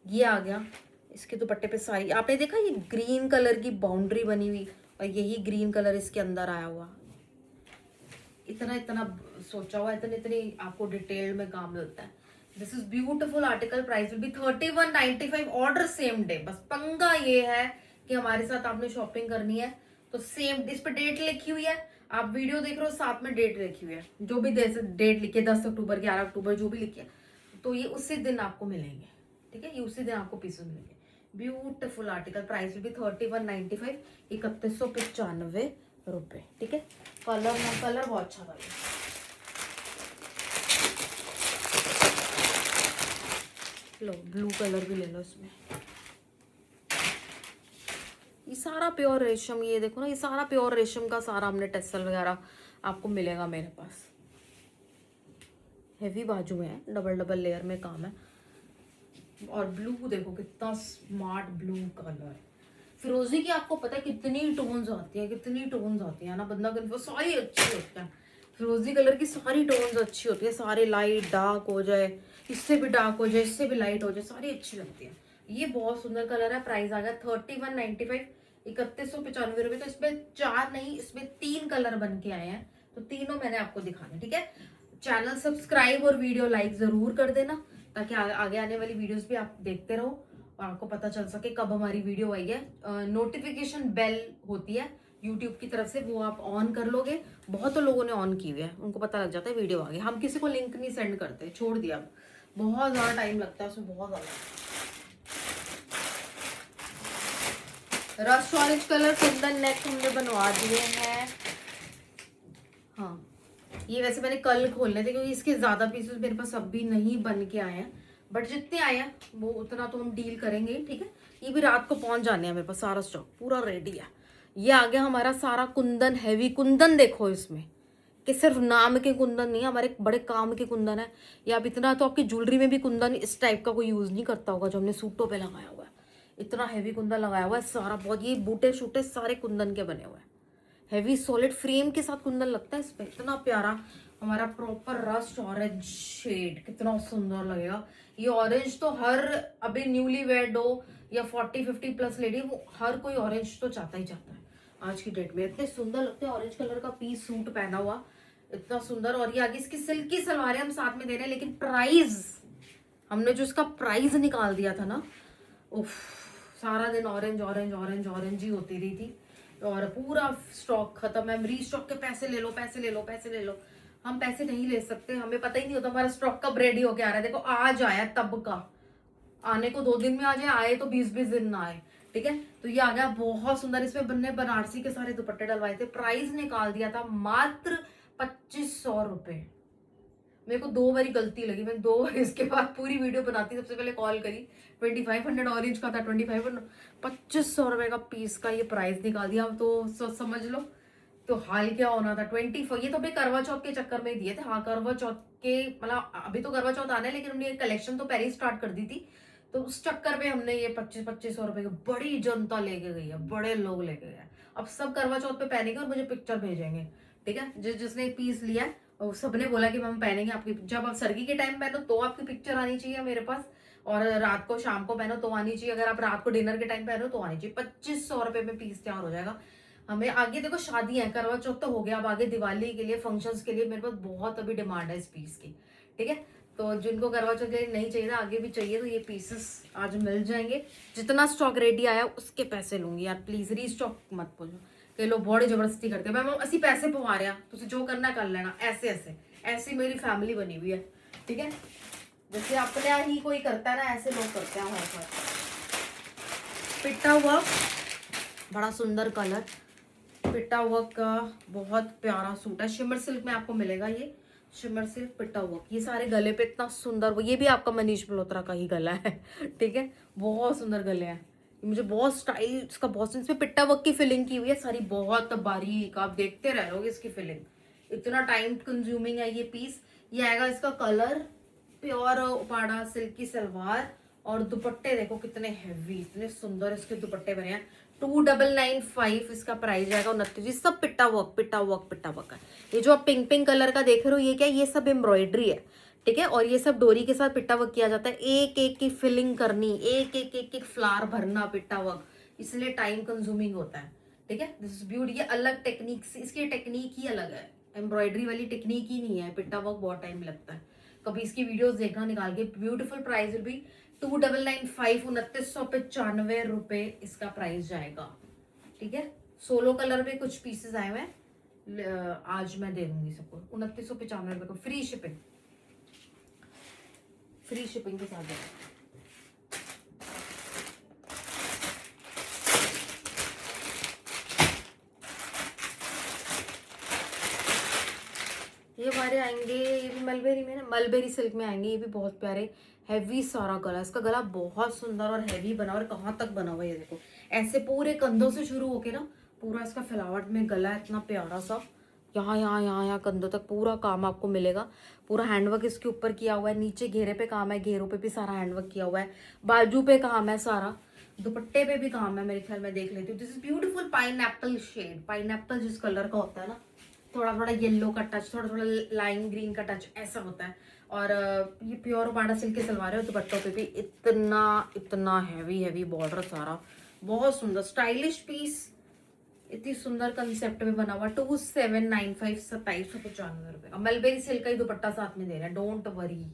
ये आ गया, इसके दुपट्टे पे सारी आपने देखा ये ग्रीन कलर की बाउंड्री बनी हुई और यही ग्रीन कलर इसके अंदर आया हुआ। इतना इतना सोचा हुआ, इतने इतनी आपको डिटेल में काम मिलता है। This is beautiful article, price will be 3195, order same day. बस पंगा ये है कि हमारे साथ आपने शॉपिंग करनी है तो सेम, इस पे डेट लिखी हुई है, आप वीडियो देख रहे हो साथ में डेट लिखी हुई है, जो भी डेट लिखी है 10 अक्टूबर 11 अक्टूबर जो भी लिखी है, तो ये उसी दिन आपको मिलेंगे, ठीक है, ये उसी दिन आपको पीसेस मिलेंगे। Beautiful article, price will be 3195, 3195 रुपए, ठीक है। कलर बहुत अच्छा था लो, ब्लू कलर भी ले लो इसमें। ये सारा प्योर रेशम, ये देखो ना, ये सारा प्योर रेशम का सारा हमने टेसल वगैरह आपको मिलेगा मेरे पास। हेवी बाजू है, डबल डबल लेयर में काम है। और ब्लू देखो कितना स्मार्ट ब्लू कलर। फिरोजी की आपको पता है कितनी टोन्स आती है, कितनी टोन्स आती है ना, बंदा कन्फ्यूज, सारी अच्छी होती है। फिरोजी कलर की सारी टोन्स अच्छी होती है, सारे लाइट डार्क हो जाए, इससे भी डार्क हो जाए, इससे भी लाइट हो जाए, सारी अच्छी लगती है। ये बहुत सुंदर कलर है। प्राइस आ गया 3195, 3195 रुपये। तो इसमें 4 नहीं, इसमें 3 कलर बन के आए हैं, तो तीनों मैंने आपको दिखाने, ठीक है। चैनल सब्सक्राइब और वीडियो लाइक जरूर कर देना ताकि आगे आने वाली वीडियोस भी आप देखते रहो और आपको पता चल सके कब हमारी वीडियो आई है। नोटिफिकेशन बेल होती है यूट्यूब की तरफ से, वो आप ऑन कर लोगे। बहुत लोगों ने ऑन की हुई है, उनको पता लग जाता है वीडियो आ गई। हम किसी को लिंक नहीं सेंड करते, छोड़ दिया, बहुत ज्यादा टाइम लगता है उसमें, बहुत ज्यादा। रस्ट ऑरेंज कलर कुंदन नेक हमने बनवा दिए हैं। हाँ, ये वैसे मैंने कल खोलने थे क्योंकि इसके ज्यादा पीसेस मेरे पास अब भी नहीं बन के आए हैं, बट जितने आए हैं वो उतना तो हम डील करेंगे, ठीक है। ये भी रात को पहुंच जाने हैं, मेरे पास सारा स्टॉक पूरा रेडी है। ये आ गया हमारा सारा कुंदन, हैवी कुंदन देखो इसमें, कि सिर्फ नाम के कुंदन नहीं है, हमारे बड़े काम के कुंदन है। या अब इतना तो आपकी ज्वेलरी में भी कुंदन इस टाइप का कोई यूज नहीं करता होगा जो हमने सूटों पे लगाया हुआ है। इतना हैवी कुंदन लगाया हुआ है सारा, बहुत, ये बूटे शूटे सारे कुंदन के बने हुए हैं। हैवी सॉलिड फ्रेम के साथ कुंदन लगता है इस पे, इतना प्यारा। हमारा प्रॉपर रस्ट ऑरेंज शेड, कितना सुंदर लगेगा। ये ऑरेंज तो हर अभी न्यूली वेड हो या 40-50 प्लस लेडी, वो हर कोई ऑरेंज तो चाहता ही चाहता है आज की डेट में। इतने सुंदर लगते हैं, ऑरेंज कलर का पीस सूट पहना हुआ इतना सुंदर। और ये आगे इसकी सिल्की सलवारें हम साथ में दे रहे हैं, लेकिन प्राइस हमने जो इसका प्राइस निकाल दिया था ना, उफ, सारा दिन ऑरेंज ऑरेंज ऑरेंज ऑरेंज ही होती रही थी और पूरा स्टॉक खत्म है। रीस्टॉक के पैसे ले लो, पैसे ले लो, पैसे ले लो। हम पैसे नहीं ले सकते, हमें पता ही नहीं होता हमारा स्टॉक कब रेडी होके आ रहा है। देखो आज आया तब का, आने को 2 दिन में आ जाए, आए तो 20-20 दिन ना आए, ठीक है। तो ये आ गया बहुत सुंदर, इसमें बनने बनारसी के सारे दुपट्टे डलवाए थे। प्राइस निकाल दिया था मात्र 2500 रुपए। मेरे को 2 बारी गलती लगी, मैं 2 बार इसके बाद पूरी वीडियो बनाती, सबसे पहले कॉल करी। 2500 ऑरेंज का था, 2500 रुपए का पीस का ये प्राइस निकाल दिया। तो समझ लो तो हाल क्या होना था। 24, ये तो अभी करवा चौथ के चक्कर में दिए थे। हाँ, करवा चौथ के मतलब अभी तो करवा चौथ आना है, लेकिन हमने ये कलेक्शन तो पहले ही स्टार्ट कर दी थी, तो उस चक्कर में हमने ये 2500 रुपए की बड़ी जनता लेके गई है, बड़े लोग लेके गए। अब सब करवा चौथ पे पहनेंगे और मुझे पिक्चर भेजेंगे, ठीक है। जिसने पीस लिया है और सबने बोला कि हम पहनेंगे आपकी, जब आप सर्गी के टाइम पहनो तो आपकी पिक्चर आनी चाहिए मेरे पास, और रात को शाम को पहनो तो आनी चाहिए, अगर आप रात को डिनर के टाइम पहनो तो आनी चाहिए। 2500 रुपए में पीस तैयार हो जाएगा। हमें आगे देखो शादी है, करवा चौथ तो हो गया, अब आगे दिवाली के लिए फंक्शंस के लिए मेरे पास बहुत अभी डिमांड है इस पीस की, ठीक है। तो जिनको करवा चौथ के लिए नहीं चाहिए था, आगे भी चाहिए, तो ये पीसेस आज मिल जाएंगे। जितना स्टॉक रेडी आया उसके पैसे लूंगी यार, प्लीज रीस्टॉक मत बोलो कि लोग बड़ी जबरदस्ती करते हैं। मैं असि पैसे पवा रहा, तुझे जो करना कर लेना, ऐसे ऐसे ऐसी मेरी फैमिली बनी हुई है, ठीक है। जैसे अपने ही कोई करता है ना, ऐसे लोग करते हैं हमारे साथ। पिट्टा हुआ बड़ा सुंदर कलर, पिट्टा वर्क का बहुत प्यारा सूट है, शिमर सिल्क में आपको मिलेगा ये, शिमर सिल्क पिट्टा वर्क। ये सारे गले पे इतना सुंदर, ये भी आपका मनीष मल्होत्रा का ही गला है ठीक है, बहुत सुंदर गले हैं। मुझे बहुत स्टाइल इसका बहुत, इसमें पिट्टा वर्क की फिलिंग की हुई है सारी, बहुत बारीक, आप देखते रह रहोगे इसकी फिलिंग, इतना टाइम कंज्यूमिंग है ये पीस। ये आएगा इसका कलर, प्योर उपाड़ा सिल्क की सलवार, और दुपट्टे देखो कितने हैवी, इतने सुंदर इसके दुपट्टे बने हैं। 2995 इसका प्राइस आएगा, 29। सब पिट्टा वर्क पिट्टा वर्क पिट्टा वर्क है। ये जो आप पिंक पिंक कलर का देख रहे हो ये क्या है, ये सब एम्ब्रॉयडरी है, ठीक है। और ये सब डोरी के साथ पिट्टा वर्क किया जाता है, एक एक की फिलिंग करनी, एक एक एक एक फ्लावर भरना पिट्टा वर्क, इसलिए टाइम कंज्यूमिंग होता है, ठीक है। दिस इज ब्यूटी, ये अलग टेक्निक से, इसकी टेक्निक ही अलग है, एम्ब्रॉयडरी वाली टेक्निक ही नहीं है, पिट्टा वर्क बहुत टाइम लगता है। कभी इसकी वीडियोस देखना निकाल के। ब्यूटीफुल प्राइस विल बी 2995, 2995 रुपए इसका प्राइस जाएगा, ठीक है। सोलो कलर में कुछ पीसेस आए हुए हैं, आज मैं दे दूंगी सबको 2995 रुपए को, फ्री शिपिंग, फ्री शिपिंग के साथ देगा। ये हमारे आएंगे, ये भी मलबेरी में ना, मलबेरी सिल्क में आएंगे, ये भी बहुत प्यारे हैवी सारा गला, इसका गला बहुत सुंदर और हैवी बना, और कहाँ तक बना हुआ है ये देखो, ऐसे पूरे कंधों से शुरू होके ना पूरा इसका फैलावट में गला है, इतना प्यारा सा, यहाँ यहाँ यहाँ यहाँ कंधों तक पूरा काम आपको मिलेगा। पूरा हैंडवर्क इसके ऊपर किया हुआ है, नीचे घेरे पे काम है, घेरों पे भी सारा हैंडवर्क किया हुआ है, बाजू पे काम है सारा, दुपट्टे पे भी काम है, मेरे ख्याल में देख लेती हूँ। This is beautiful pineapple shade, pineapple जिस कलर का होता है ना, थोड़ा थोड़ा येलो का टच, थोड़ा थोड़ा लाइम ग्रीन का टच, ऐसा होता है। और ये प्योर उपाड़ा सिल्क के सलवार है, दुपट्टों पे भी इतना इतना हैवी हैवी बॉर्डर सारा, बहुत सुंदर स्टाइलिश पीस, इतनी सुंदर कंसेप्ट में बना हुआ। 2795, 2795 रुपए का मलबेरी सिल्क का ही दुपट्टा साथ में दे रहा है, डोंट वरी,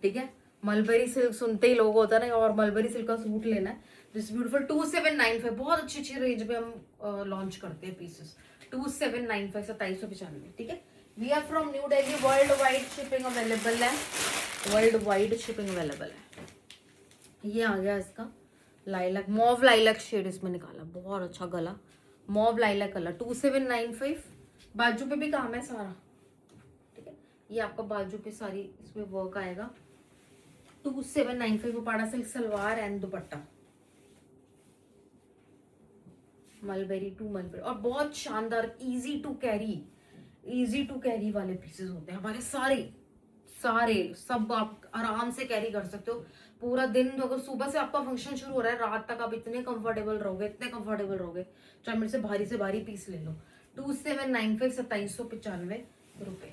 ठीक है। मलबेरी सिल्क सुनते ही लोग होता है ना, और मलबेरी सिल्क का सूट लेना है, दिस ब्यूटीफुल 2795, बहुत अच्छी अच्छी रेंज में हम लॉन्च करते हैं पीसेस। 2795, 2795, ठीक है। We are from New Delhi, world wide shipping available है, वर्ल्ड वाइड शिपिंग अवेलेबल है। ये आ गया इसका लाइलैक, मॉव लाइलैक शेड इसमें निकाला, बहुत अच्छा गला, मॉव लाइलैक कलर, 2795, बाजू पे भी काम है सारा, ठीक है। ये आपका बाजू पे सारी इसमें वर्क आएगा, 2795 Uppada silk salwar and dupatta, mulberry to mulberry, और बहुत शानदार easy to carry, easy to carry वाले पीसेस होते हैं हमारे सारे सारे, सब आप आराम से कैरी कर सकते हो पूरा दिन। अगर सुबह से आपका फंक्शन शुरू हो रहा है, रात तक आप इतने कंफर्टेबल रहोगे, इतने कंफर्टेबल रहोगे, चाहे मेरे से भारी पीस ले लो। 2795, 2795 रुपए।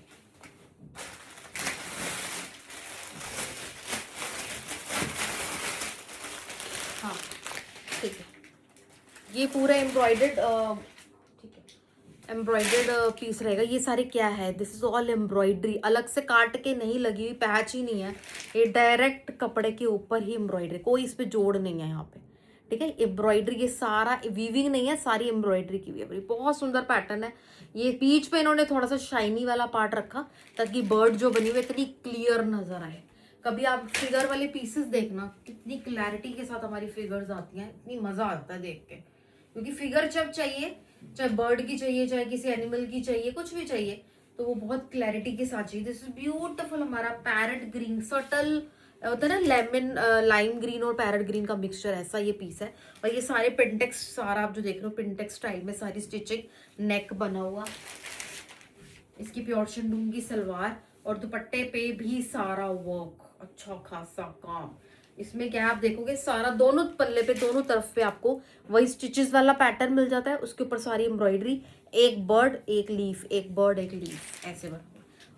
हाँ ठीक है, ये पूरा एम्ब्रॉयडर्ड, ठीक है, एम्ब्रॉयडर्ड पीस रहेगा। ये सारे क्या है, दिस इज ऑल एम्ब्रॉयडरी, अलग से काट के नहीं लगी हुई, पैच ही नहीं है, ये डायरेक्ट कपड़े के ऊपर ही एम्ब्रॉयडरी, कोई इस पे जोड़ नहीं है यहाँ पे, ठीक है। एम्ब्रॉयडरी, ये सारा वीविंग नहीं है, सारी एम्ब्रॉयडरी की हुई है, बहुत सुंदर पैटर्न है। ये बीच पे इन्होंने थोड़ा सा शाइनी वाला पार्ट रखा ताकि बर्ड जो बनी हुई इतनी क्लियर नजर आए। कभी आप फिगर वाले पीसेस देखना, कितनी क्लैरिटी के साथ हमारी फिगर्स आती हैं, इतनी मजा आता है देख के, क्योंकि फिगर जब चाहिए, चाहे बर्ड की चाहिए, चाहे किसी एनिमल की चाहिए, कुछ भी चाहिए, तो वो बहुत क्लैरिटी के साथ चाहिए। दिस इज ब्यूटीफुल, हमारा पैरेट ग्रीन, सटल होता है ना, लेमन लाइम ग्रीन और पैरेट ग्रीन का मिक्सचर, ऐसा ये पीस है। और ये सारे पिंटेक्स, सारा आप जो देख रहे हो पिंटेक्स स्टाइल में सारी स्टिचिंग, नेक बना हुआ, इसकी प्योर शिंडूंग की सलवार, और दुपट्टे पे भी सारा वर्क, अच्छा खासा काम। इसमें क्या आप देखोगे, सारा दोनों पल्ले पे, दोनों तरफ पे आपको वही स्टिचेस वाला पैटर्न मिल जाता है, उसके ऊपर सारी एम्ब्रॉयडरी, एक बर्ड एक लीफ, एक बर्ड एक लीफ, ऐसे बना।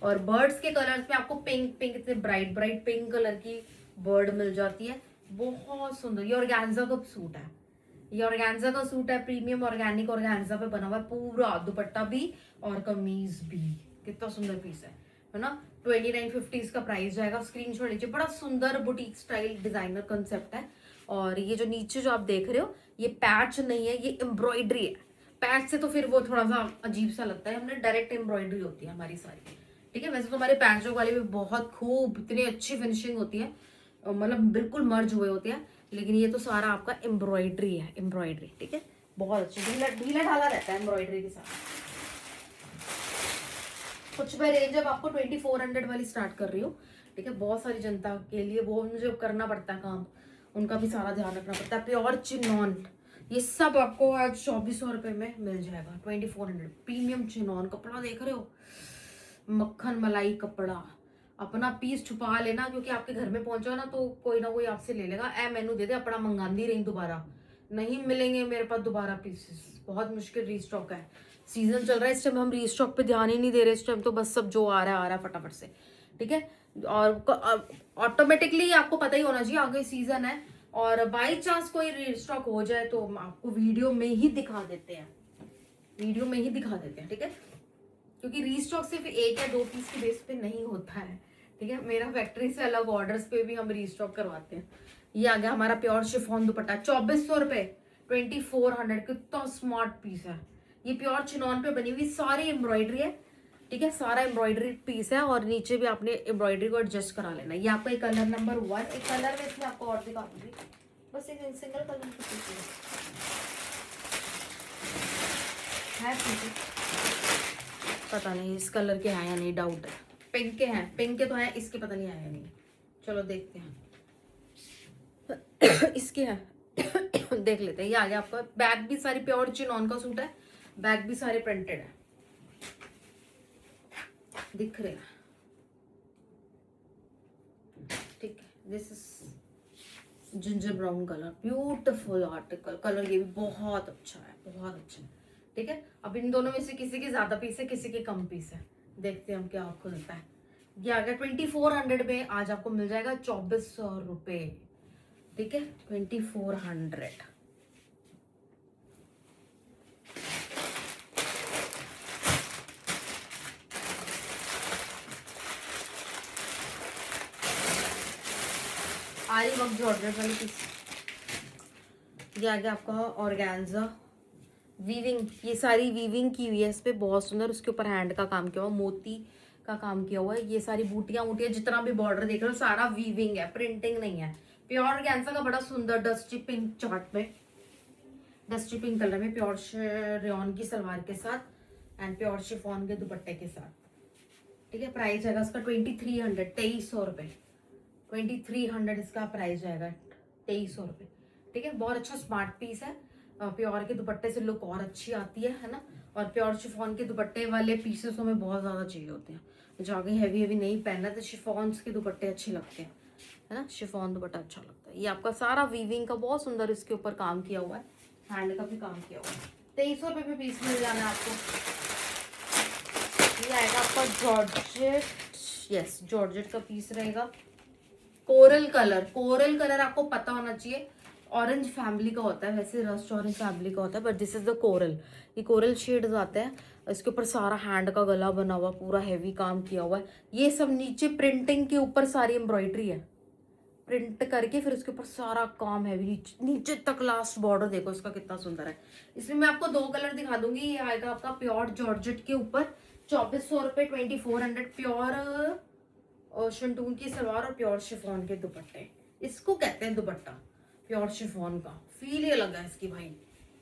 और बर्ड्स के कलर्स में आपको पिंक पिंक से ब्राइट ब्राइट पिंक कलर की बर्ड मिल जाती है, बहुत सुंदर। ये ऑर्गेन्जा का सूट है, ये ऑर्गेन्जा का सूट है, प्रीमियम ऑर्गेनिक ऑर्गेन्जा पे बना हुआ है, पूरा दुपट्टा भी और कमीज भी, कितना सुंदर पीस है ना। 2950 इसका प्राइस जाएगा, स्क्रीनशॉट लीजिए। बड़ा सुंदर बुटीक स्टाइल डिजाइनर कंसेप्ट है। और ये जो नीचे जो आप देख रहे हो, ये पैच नहीं है, ये एम्ब्रॉयडरी है। पैच से तो फिर वो थोड़ा सा अजीब सा लगता है, हमने डायरेक्ट एम्ब्रॉयडरी होती है हमारी सारी, ठीक है। वैसे तो हमारे पैचवर्क वाले भी बहुत खूब, इतनी अच्छी फिनिशिंग होती है, मतलब बिल्कुल मर्ज हुए होते हैं, लेकिन ये तो सारा आपका एम्ब्रॉयडरी है, एम्ब्रॉयडरी, ठीक है। बहुत अच्छे, ढीला ढीला ढाला रहता है एम्ब्रॉयडरी के साथ। कुछ मैं रेंज अब आपको 2400 वाली स्टार्ट कर रही हूँ, ठीक है। बहुत सारी जनता के लिए वो मुझे करना पड़ता है काम, उनका भी सारा ध्यान रखना पड़ता है। प्योर चिनॉन, ये सब आपको आज 2400 रुपये में मिल जाएगा। 2400 प्रीमियम चिनॉन कपड़ा देख रहे हो, मक्खन मलाई कपड़ा। अपना पीस छुपा लेना, क्योंकि आपके घर में पहुंचा ना तो कोई ना कोई आपसे ले लेगा। ए मैनू दे दे, अपना मंगांदी रही, दोबारा नहीं मिलेंगे मेरे पास दोबारा पीसेस, बहुत मुश्किल रीस्टॉक है। सीजन चल रहा है इस टाइम, हम रीस्टॉक पे ध्यान ही नहीं दे रहे इस टाइम, तो बस सब जो आ रहा है फटाफट से, ठीक है। और ऑटोमेटिकली आपको पता ही होना चाहिए आगे सीजन है, और बाई चांस कोई रीस्टॉक हो जाए तो हम आपको वीडियो में ही दिखा देते हैं, वीडियो में ही दिखा देते हैं, ठीक है। क्योंकि रीस्टॉक सिर्फ एक या दो पीस के बेस पे नहीं होता है, ठीक है। मेरा फैक्ट्री से अलग ऑर्डर्स पे भी हम रीस्टॉक करवाते हैं। ये आ गया हमारा प्योर शिफॉन दुपट्टा, 2400 रुपए, 2400। कितना स्मार्ट पीस है ये, प्योर चिनॉन पे बनी हुई सारी एम्ब्रॉयडरी है, ठीक है। सारा एम्ब्रॉयडरी पीस है, और नीचे भी आपने एम्ब्रॉयडरी को एडजस्ट करा लेना। ये आपका कलर नंबर 1, एक कलर में इसमें आपको और दिखा दूंगी, बस एक सिंगल कलर की पीस है। पता नहीं इस कलर के हैं या नहीं, डाउट है। पिंक के हैं, पिंक के तो हैं, इसके पता नहीं आया या नहीं, चलो देखते हैं। इसके हैं देख लेते हैं। ये आ गया आपका बैग, भी सारी प्योर चिनॉन का सूट है, बैग भी सारे प्रिंटेड है, दिख रहे हैं, ठीक है। This is ginger brown colour, beautiful article, colour ये भी बहुत अच्छा है, बहुत अच्छा है, ठीक है। अब इन दोनों में से किसी के ज्यादा पीस है, किसी के कम पीस है, देखते हैं हम क्या खुलता है। ये आ गया 2400 में, आज आपको मिल जाएगा 2400 रुपये, ठीक है। 2400। आरी वर्क जॉर्जेट वाली पीस, ये आ गया आपका ऑर्गेन्जा वीविंग, ये सारी वीविंग की हुई है इस पे, बहुत सुंदर। उसके ऊपर हैंड का काम किया हुआ, मोती का काम किया हुआ है। ये सारी बूटियां वूटियां जितना भी बॉर्डर देख रहे हो सारा वीविंग है, प्रिंटिंग नहीं है। प्योर ऑर्गेन्जा का बड़ा सुंदर डस्टी पिंक चार्ट में, डस्टी पिंक कलर में, प्योर रेयॉन की सलवार के साथ एंड प्योर शिफॉन के दुपट्टे के साथ, ठीक है। प्राइस है इसका 2300, 2300 रुपये, 2300 इसका प्राइस जाएगा, 2300 रुपये, ठीक है। बहुत अच्छा स्मार्ट पीस है, प्योर के दुपट्टे से लुक और अच्छी आती है ना। और प्योर शिफॉन के दुपट्टे वाले पीसेस हमें बहुत ज्यादा चाहिए होते हैं, जो आगे हैवी हैवी नहीं पहनना, तो शिफॉन के दुपट्टे अच्छे लगते हैं, है ना। शिफॉन दुपट्टा अच्छा लगता है। ये आपका सारा वीविंग का बहुत सुंदर इसके ऊपर काम किया हुआ है, हैंड का भी काम किया हुआ है। 2300 रुपये में पीस मिल जाना है आपको। ये आएगा आपका जॉर्जेट, यस जॉर्जेट का पीस रहेगा। कोरल कलर, कोरल कलर आपको पता होना चाहिए, ऑरेंज फैमिली का होता है, वैसे रस्ट ऑरेंज फैमिली का होता है, but this is the coral. ये कोरल शेड्स आते हैं, इसके ऊपर सारा हैंड का गला बना हुआ, पूरा हैवी काम किया हुआ है। ये सब नीचे प्रिंटिंग के ऊपर सारी एम्ब्रॉयडरी है, प्रिंट करके फिर उसके ऊपर सारा काम है, नीचे तक लास्ट बॉर्डर देखो इसका कितना सुंदर है। इसमें मैं आपको 2 कलर दिखा दूंगी। ये आएगा आपका प्योर जॉर्जेट के ऊपर 2400 रुपये, 2400, प्योर शंटून की सलवार और प्योर शिफॉन के दुपट्टे, इसको कहते हैं दुपट्टा प्योर शिफॉन का। फील ही अलग है इसकी भाई,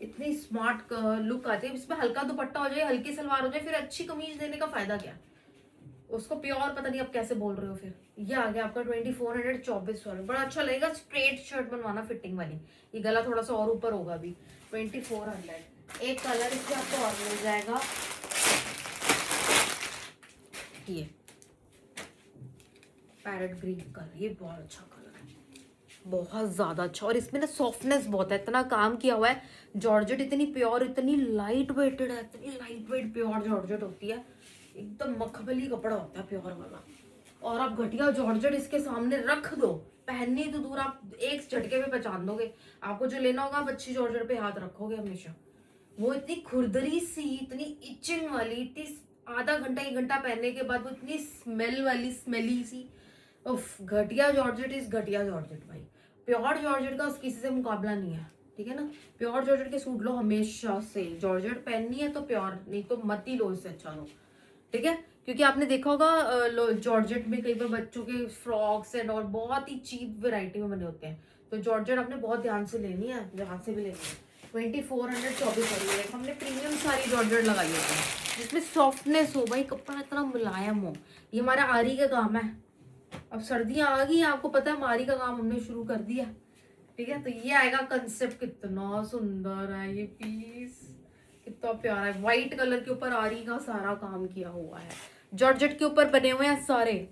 इतनी स्मार्ट लुक आती है। इसमें हल्का दुपट्टा हो जाए, हल्की सलवार हो जाए, फिर अच्छी कमीज देने का फायदा क्या, उसको प्योर पता नहीं आप कैसे बोल रहे हो फिर। ये आ गया आपका 2400, 2400, बड़ा अच्छा लगेगा। स्ट्रेट शर्ट बनवाना फिटिंग वाली, ये गला थोड़ा सा और ऊपर होगा अभी। 2400। एक कलर इससे आपको और मिल जाएगा, ये पैरेट ग्रीन कलर, ये बहुत अच्छा कलर है, बहुत ज्यादा अच्छा। और इसमें ना सॉफ्टनेस बहुत है, इतना काम किया हुआ है। जॉर्जेट इतनी प्योर, इतनी लाइट वेटेड है, इतनी लाइट वेट प्योर जॉर्जेट होती है, एकदम मखमली कपड़ा होता है प्योर वाला। और आप घटिया जॉर्जेट इसके सामने रख दो, पहननी तो दूर, आप एक झटके में पहचान दोगे। आपको जो लेना होगा आप अच्छी जॉर्जेट पे हाथ रखोगे हमेशा। वो इतनी खुरदरी सी, इतनी इचिंग वाली, इतनी आधा घंटा 1 घंटा पहनने के बाद वो इतनी स्मेल वाली, स्मेली सी, उफ, घटिया जॉर्जेट इज घटिया जॉर्जेट भाई। प्योर जॉर्जेट का किसी से मुकाबला नहीं है, ठीक है ना। प्योर जॉर्जेट के सूट लो हमेशा से, जॉर्जेट पहननी है तो प्योर, नहीं तो मत ही लो, इससे अच्छा लो, ठीक है। क्योंकि आपने देखा होगा जॉर्जेट में कई बार बच्चों के फ्रॉक्स एंड और बहुत ही चीप वैरायटी में बने होते हैं, तो जॉर्जेट आपने बहुत ध्यान से लेनी है, ध्यान से भी लेनी है, 2400 24 हो रही है। हमने प्रीमियम सारी जॉर्जेट लगाई होती है जिसमें सॉफ्टनेस हो, भाई कपड़ा इतना मुलायम हो। ये हमारा आरी का काम है। अब सर्दियां आ गई, आपको पता है हम आरी का काम हमने शुरू कर दिया। ठीक है, तो ये आएगा कंसेप्ट। कितना सुंदर है ये पीस, कितना प्यारा है। व्हाइट कलर के ऊपर आरी का सारा काम किया हुआ है। जॉर्जेट के ऊपर बने हुए हैं सारे,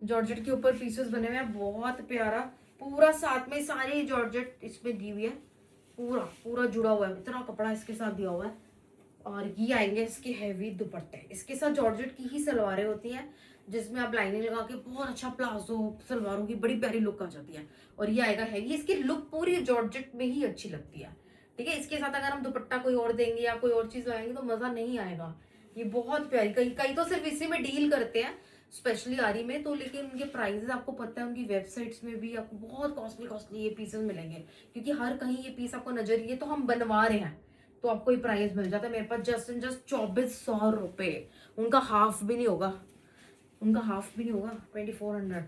जॉर्जेट के ऊपर पीसेस बने हुए हैं, बहुत प्यारा। पूरा साथ में सारे जॉर्जेट इसमें दी हुई है, पूरा पूरा जुड़ा हुआ है, इतना कपड़ा इसके साथ दिया हुआ है। और ये आएंगे इसके हैवी दुपट्टे। इसके साथ जॉर्जेट की ही सलवारें होती हैं जिसमें आप लाइनिंग लगा के बहुत अच्छा प्लाजो सलवारों की बड़ी प्यारी लुक आ जाती है। और ये आएगा हैवी, इसकी लुक पूरी जॉर्जेट में ही अच्छी लगती है। ठीक है, इसके साथ अगर हम दुपट्टा कोई और देंगे या कोई और चीज लगाएंगे तो मजा नहीं आएगा। ये बहुत प्यारी, कई कई तो सिर्फ इसी में डील करते हैं, स्पेशली आरी में तो, लेकिन उनके प्राइसेस आपको पता है, उनकी वेबसाइट्स में भी आपको बहुत कॉस्टली कॉस्टली ये पीसेस मिलेंगे, क्योंकि हर कहीं ये पीस आपको नजर, ये तो हम बनवा रहे हैं तो आपको ये प्राइस मिल जाता है। मेरे पास जस्ट एंड जस्ट 2400 रुपये, उनका हाफ भी नहीं होगा, उनका हाफ भी नहीं होगा। 2400,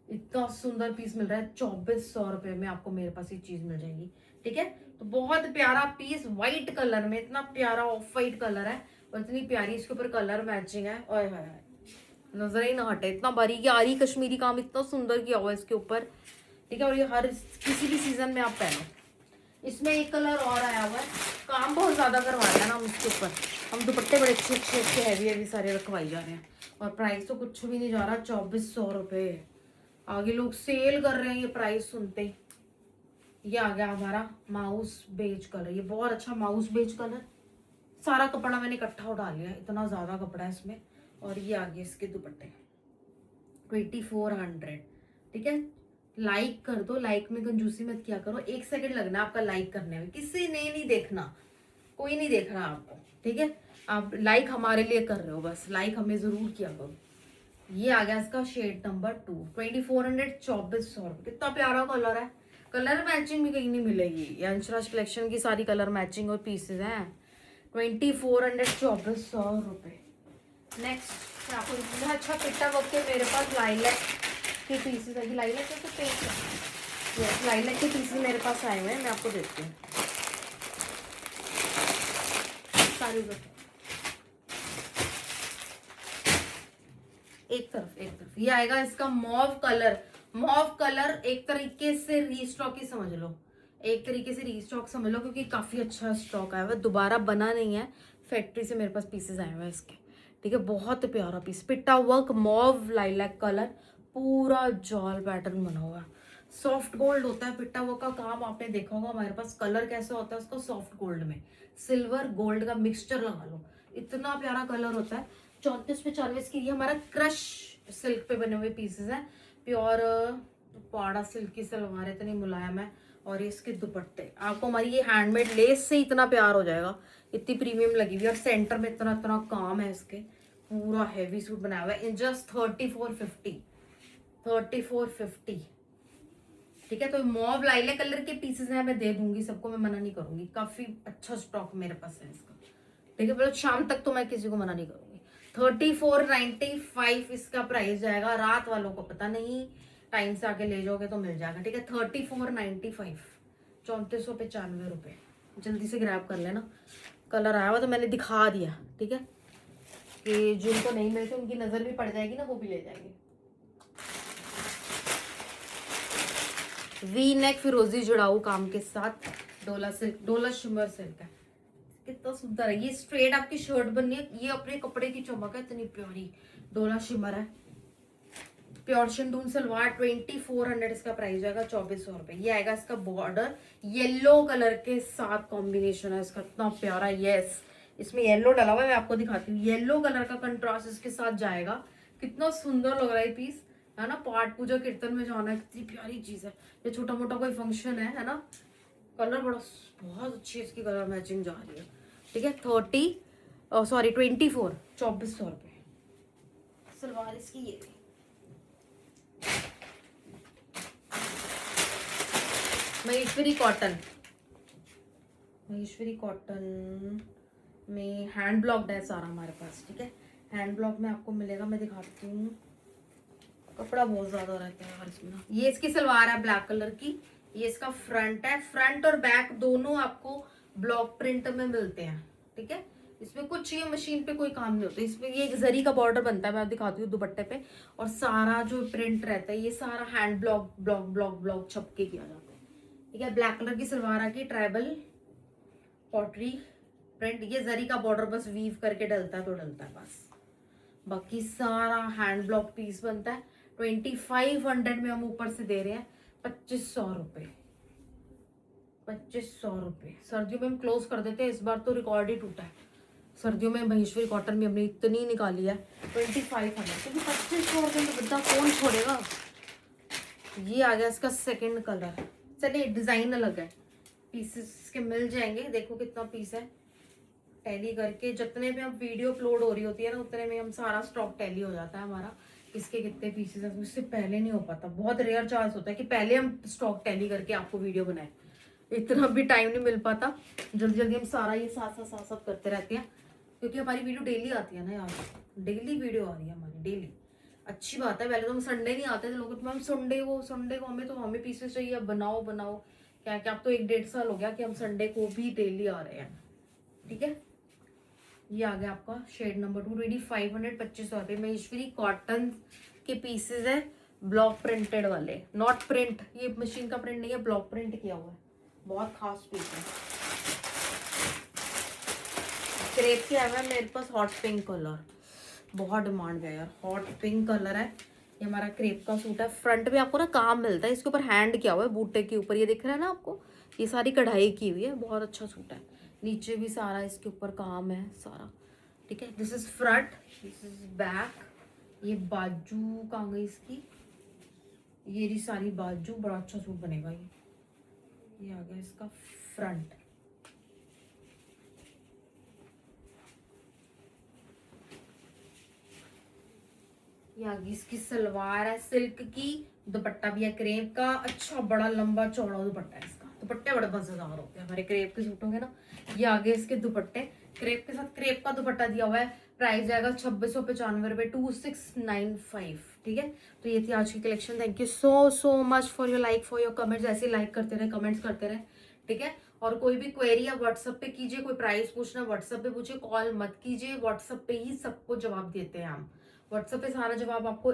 इतना सुंदर पीस मिल रहा है 2400 रुपये में आपको मेरे पास ये चीज मिल जाएगी। ठीक है, तो बहुत प्यारा पीस व्हाइट कलर में, इतना प्यारा ऑफ व्हाइट कलर है और इतनी प्यारी इसके ऊपर कलर मैचिंग है। ओए हाय हाय, नजर ही ना हटे, इतना बारीकी आरी कश्मीरी काम इतना सुंदर किया हुआ है इसके ऊपर। ठीक है, और ये हर किसी भी सीजन में आप पहनो। इसमें एक कलर और आया हुआ है, काम बहुत ज्यादा करवाया ना हम इसके ऊपर, हम दुपट्टे बड़े अच्छे अच्छे अच्छे हैवी हैवी सारे रखवाई जा रहे हैं। और प्राइस तो कुछ भी नहीं जा रहा, 2400 रुपये। आगे लोग सेल कर रहे हैं ये प्राइस सुनते ही। ये आ गया हमारा माउस बेज कलर, ये बहुत अच्छा माउस बेज कलर। सारा कपड़ा मैंने इकट्ठा उठा लिया, इतना ज्यादा कपड़ा है इसमें। और ये आ गए इसके दुपट्टे 2400। ठीक है, लाइक कर दो, लाइक में कंजूसी मत किया करो, 1 सेकंड लगना है आपका लाइक करने में, किसी ने नहीं देखना, कोई नहीं देख रहा आपको। ठीक है, आप लाइक हमारे लिए कर रहे हो, बस लाइक हमें जरूर किया करो। ये आ गया इसका शेड नंबर 2, 2400 2400 रुपये। कितना प्यारा कलर है, कलर मैचिंग भी कहीं नहीं मिलेगी, ये अंशराज कलेक्शन की सारी कलर मैचिंग और पीसेज हैं। 2400 2400 रुपये। नेक्स्ट आपको इतना अच्छा पिट्टा वर्क के मेरे पास लाइलैक के पीसेस है, लाइलैक के पीस है, लाइलैक के पीसेस मेरे पास आए हुए हैं, मैं आपको देती हूँ सारी। एक तरफ ये आएगा इसका मॉव कलर। मॉव कलर एक तरीके से रीस्टॉक ही समझ लो, एक तरीके से रीस्टॉक समझ लो, क्योंकि काफी अच्छा स्टॉक आया हुआ है, दोबारा बना नहीं है, फैक्ट्री से मेरे पास पीसेस आए हुए हैं इसके। ठीक है, बहुत प्यारा पीस, पिट्टा वर्क मॉव लाइलैक कलर, पूरा जॉल पैटर्न बना हुआ है। सॉफ्ट गोल्ड होता है पिट्टा वर्क का काम, आपने देखा होगा हमारे पास। कलर कैसा होता है उसका, सॉफ्ट गोल्ड में सिल्वर गोल्ड का मिक्सचर लगा लो, इतना प्यारा कलर होता है। 34 पे 40 की, ये हमारा क्रश सिल्क पे बने हुए पीसेस हैं, प्योर पाड़ा सिल्क की सलवार, इतनी मुलायम है। और इसके दुपट्टे आपको हमारी ये हैंडमेड लेस से इतना प्यार हो जाएगा, इतनी प्रीमियम लगी हुई है। और सेंटर में इतना इतना काम है इसके, पूरा हैवी सूट बनाया हुआ है इन जस्ट 3450 3450। ठीक है, तो मॉव लाइलैक कलर के पीसेस हैं, मैं दे दूंगी सबको, मैं मना नहीं करूंगी, काफी अच्छा स्टॉक मेरे पास है इसका। ठीक है, मतलब शाम तक तो मैं किसी को मना नहीं करूंगी। 3495 इसका प्राइस जाएगा, रात वालों को पता नहीं, टाइम से आके ले जाओगे तो मिल जाएगा। ठीक है, 3495, 3495 रुपये। जल्दी से ग्रैब कर लेना, कलर आया हुआ तो मैंने दिखा दिया। ठीक है, कि जिनको नहीं मिलते उनकी नजर भी पड़ जाएगी ना, वो भी ले जाएंगे। वी नेक फिरोजी जुड़ाऊ काम के साथ डोला सिल्क, डोला शिमर सिल्क है, कितना सुंदर है। ये स्ट्रेट आपकी शर्ट बननी है, ये अपने कपड़े की चमक है, इतनी प्यारी डोला शिमर है। प्योर शिंदून सलवार 2400 इसका प्राइस आएगा, 2400 रुपये। ये आएगा इसका बॉर्डर येलो कलर के साथ, कॉम्बिनेशन है इसका इतना प्यारा। यस, इसमें येलो डला हुआ है, मैं आपको दिखाती हूँ, येलो कलर का कंट्रास्ट इसके साथ जाएगा, कितना सुंदर लग रहा है पीस, है ना। पाठ पूजा कीर्तन में जाना है, कितनी प्यारी चीज है, ये छोटा मोटा कोई फंक्शन है ना। कलर बड़ा बहुत अच्छी इसकी कलर मैचिंग जा रही है। ठीक है, 2400 रुपये सलवार इसकी। ये महेश्वरी कॉटन, महेश्वरी कॉटन में हैंड ब्लॉक्ड है सारा हमारे पास। ठीक है, हैंड ब्लॉक में आपको मिलेगा, मैं दिखाती हूँ, कपड़ा बहुत ज्यादा रहता है यार इसमें ना। ये इसकी सलवार है ब्लैक कलर की, ये इसका फ्रंट है, फ्रंट और बैक दोनों आपको ब्लॉक प्रिंट में मिलते हैं, ठीक है। इसमें कुछ ये मशीन पे कोई काम नहीं होता, इसमें ये एक जरी का बॉर्डर बनता है, मैं दिखाती हूँ दुपट्टे पे। और सारा जो प्रिंट रहता है ये सारा hand block block block block छपके किया जाता है, ठीक है। ब्लैक कलर की सलवार आके ट्राइबल पॉटरी प्रिंट, ये जरी का बॉर्डर बस वीव करके डलता है तो डलता है बस, बाकी सारा हैंड ब्लॉक पीस बनता है। 2500 में हम ऊपर से दे रहे हैं 2500 रुपये, 2500 रुपये। सर्दियों में हम क्लोज कर देते हैं, इस बार तो रिकॉर्ड ही टूटा है। सर्दियों में महेश्वरी कॉटन में हमने इतनी निकाली है 2500, क्योंकि 2500 रुपये में बंदा कौन छोड़ेगा। ये आ गया इसका सेकंड कलर। चलिए डिजाइन अलग है, पीसेस इसके मिल जाएंगे, देखो कितना पीस है। टैली करके जितने में अब वीडियो अपलोड हो रही होती है ना, उतने में हम सारा स्टॉक टैली हो जाता है हमारा, किसके कितने पीसेस है। उससे पहले नहीं हो पाता, बहुत रेयर चांस होता है कि पहले हम स्टॉक टैली करके आपको वीडियो बनाए, इतना भी टाइम नहीं मिल पाता। जल्दी जल्दी हम सारा ये साथ साथ करते रहते हैं, क्योंकि हमारी वीडियो डेली आती है ना यार, डेली वीडियो आ रही है हमारी डेली। अच्छी बात है, पहले तो हम संडे नहीं आते थे, लोग मैम संडे को हमें पीसेस चाहिए, अब बनाओ बनाओ क्या क्या। अब तो 1-1.5 साल हो गया कि हम संडे को भी डेली आ रहे हैं, ठीक है। ये आ गया आपका शेड नंबर 2, 2500, 2500 महेश्वरी कॉटन के पीसेस है, ब्लॉक प्रिंटेड वाले, नॉट प्रिंट, ये मशीन का प्रिंट नहीं है, ब्लॉक प्रिंट किया हुआ है, बहुत खास पीस है। क्रेप के आया मेरे पास हॉट पिंक कलर, बहुत डिमांड है यार, हॉट पिंक कलर है। ये हमारा क्रेप का सूट है, फ्रंट में आपको ना काम मिलता है, इसके ऊपर हैंड किया हुआ है बूटे के ऊपर, ये दिख रहा है ना आपको, ये सारी कढ़ाई की हुई है, बहुत अच्छा सूट है। नीचे भी सारा इसके ऊपर काम है सारा, ठीक है। This is front, this is back. ये बाजू कहाँ गई इसकी, ये रही सारी बाजू, बड़ा अच्छा सूट बनेगा ये आ गया इसका फ्रंट। ये आ गई इसकी सलवार है सिल्क की, दुपट्टा भी है क्रेप का, अच्छा बड़ा लंबा चौड़ा दुपट्टा है इसका। दुपट्टे बड़े मजेदार होते हैं हमारे क्रेप के सूटों के ना। ये आगे इसके दुपट्टे, क्रेप के साथ क्रेप का दुपट्टा दिया हुआ है, प्राइस जाएगा 2695 रुपये, 2695, ठीक है। तो ये थी आज की collection. Thank you so much for your like, for your comments, ऐसे लाइक करते रहे, कमेंट्स करते रहे, ठीक है। और कोई भी क्वेरी है व्हाट्सएप पे कीजिए, कोई प्राइस पूछना व्हाट्सएप पे पूछिए, कॉल मत कीजिए, व्हाट्सएप पे ही सबको जवाब देते हैं हम, व्हाट्सएप पे सारा जवाब आपको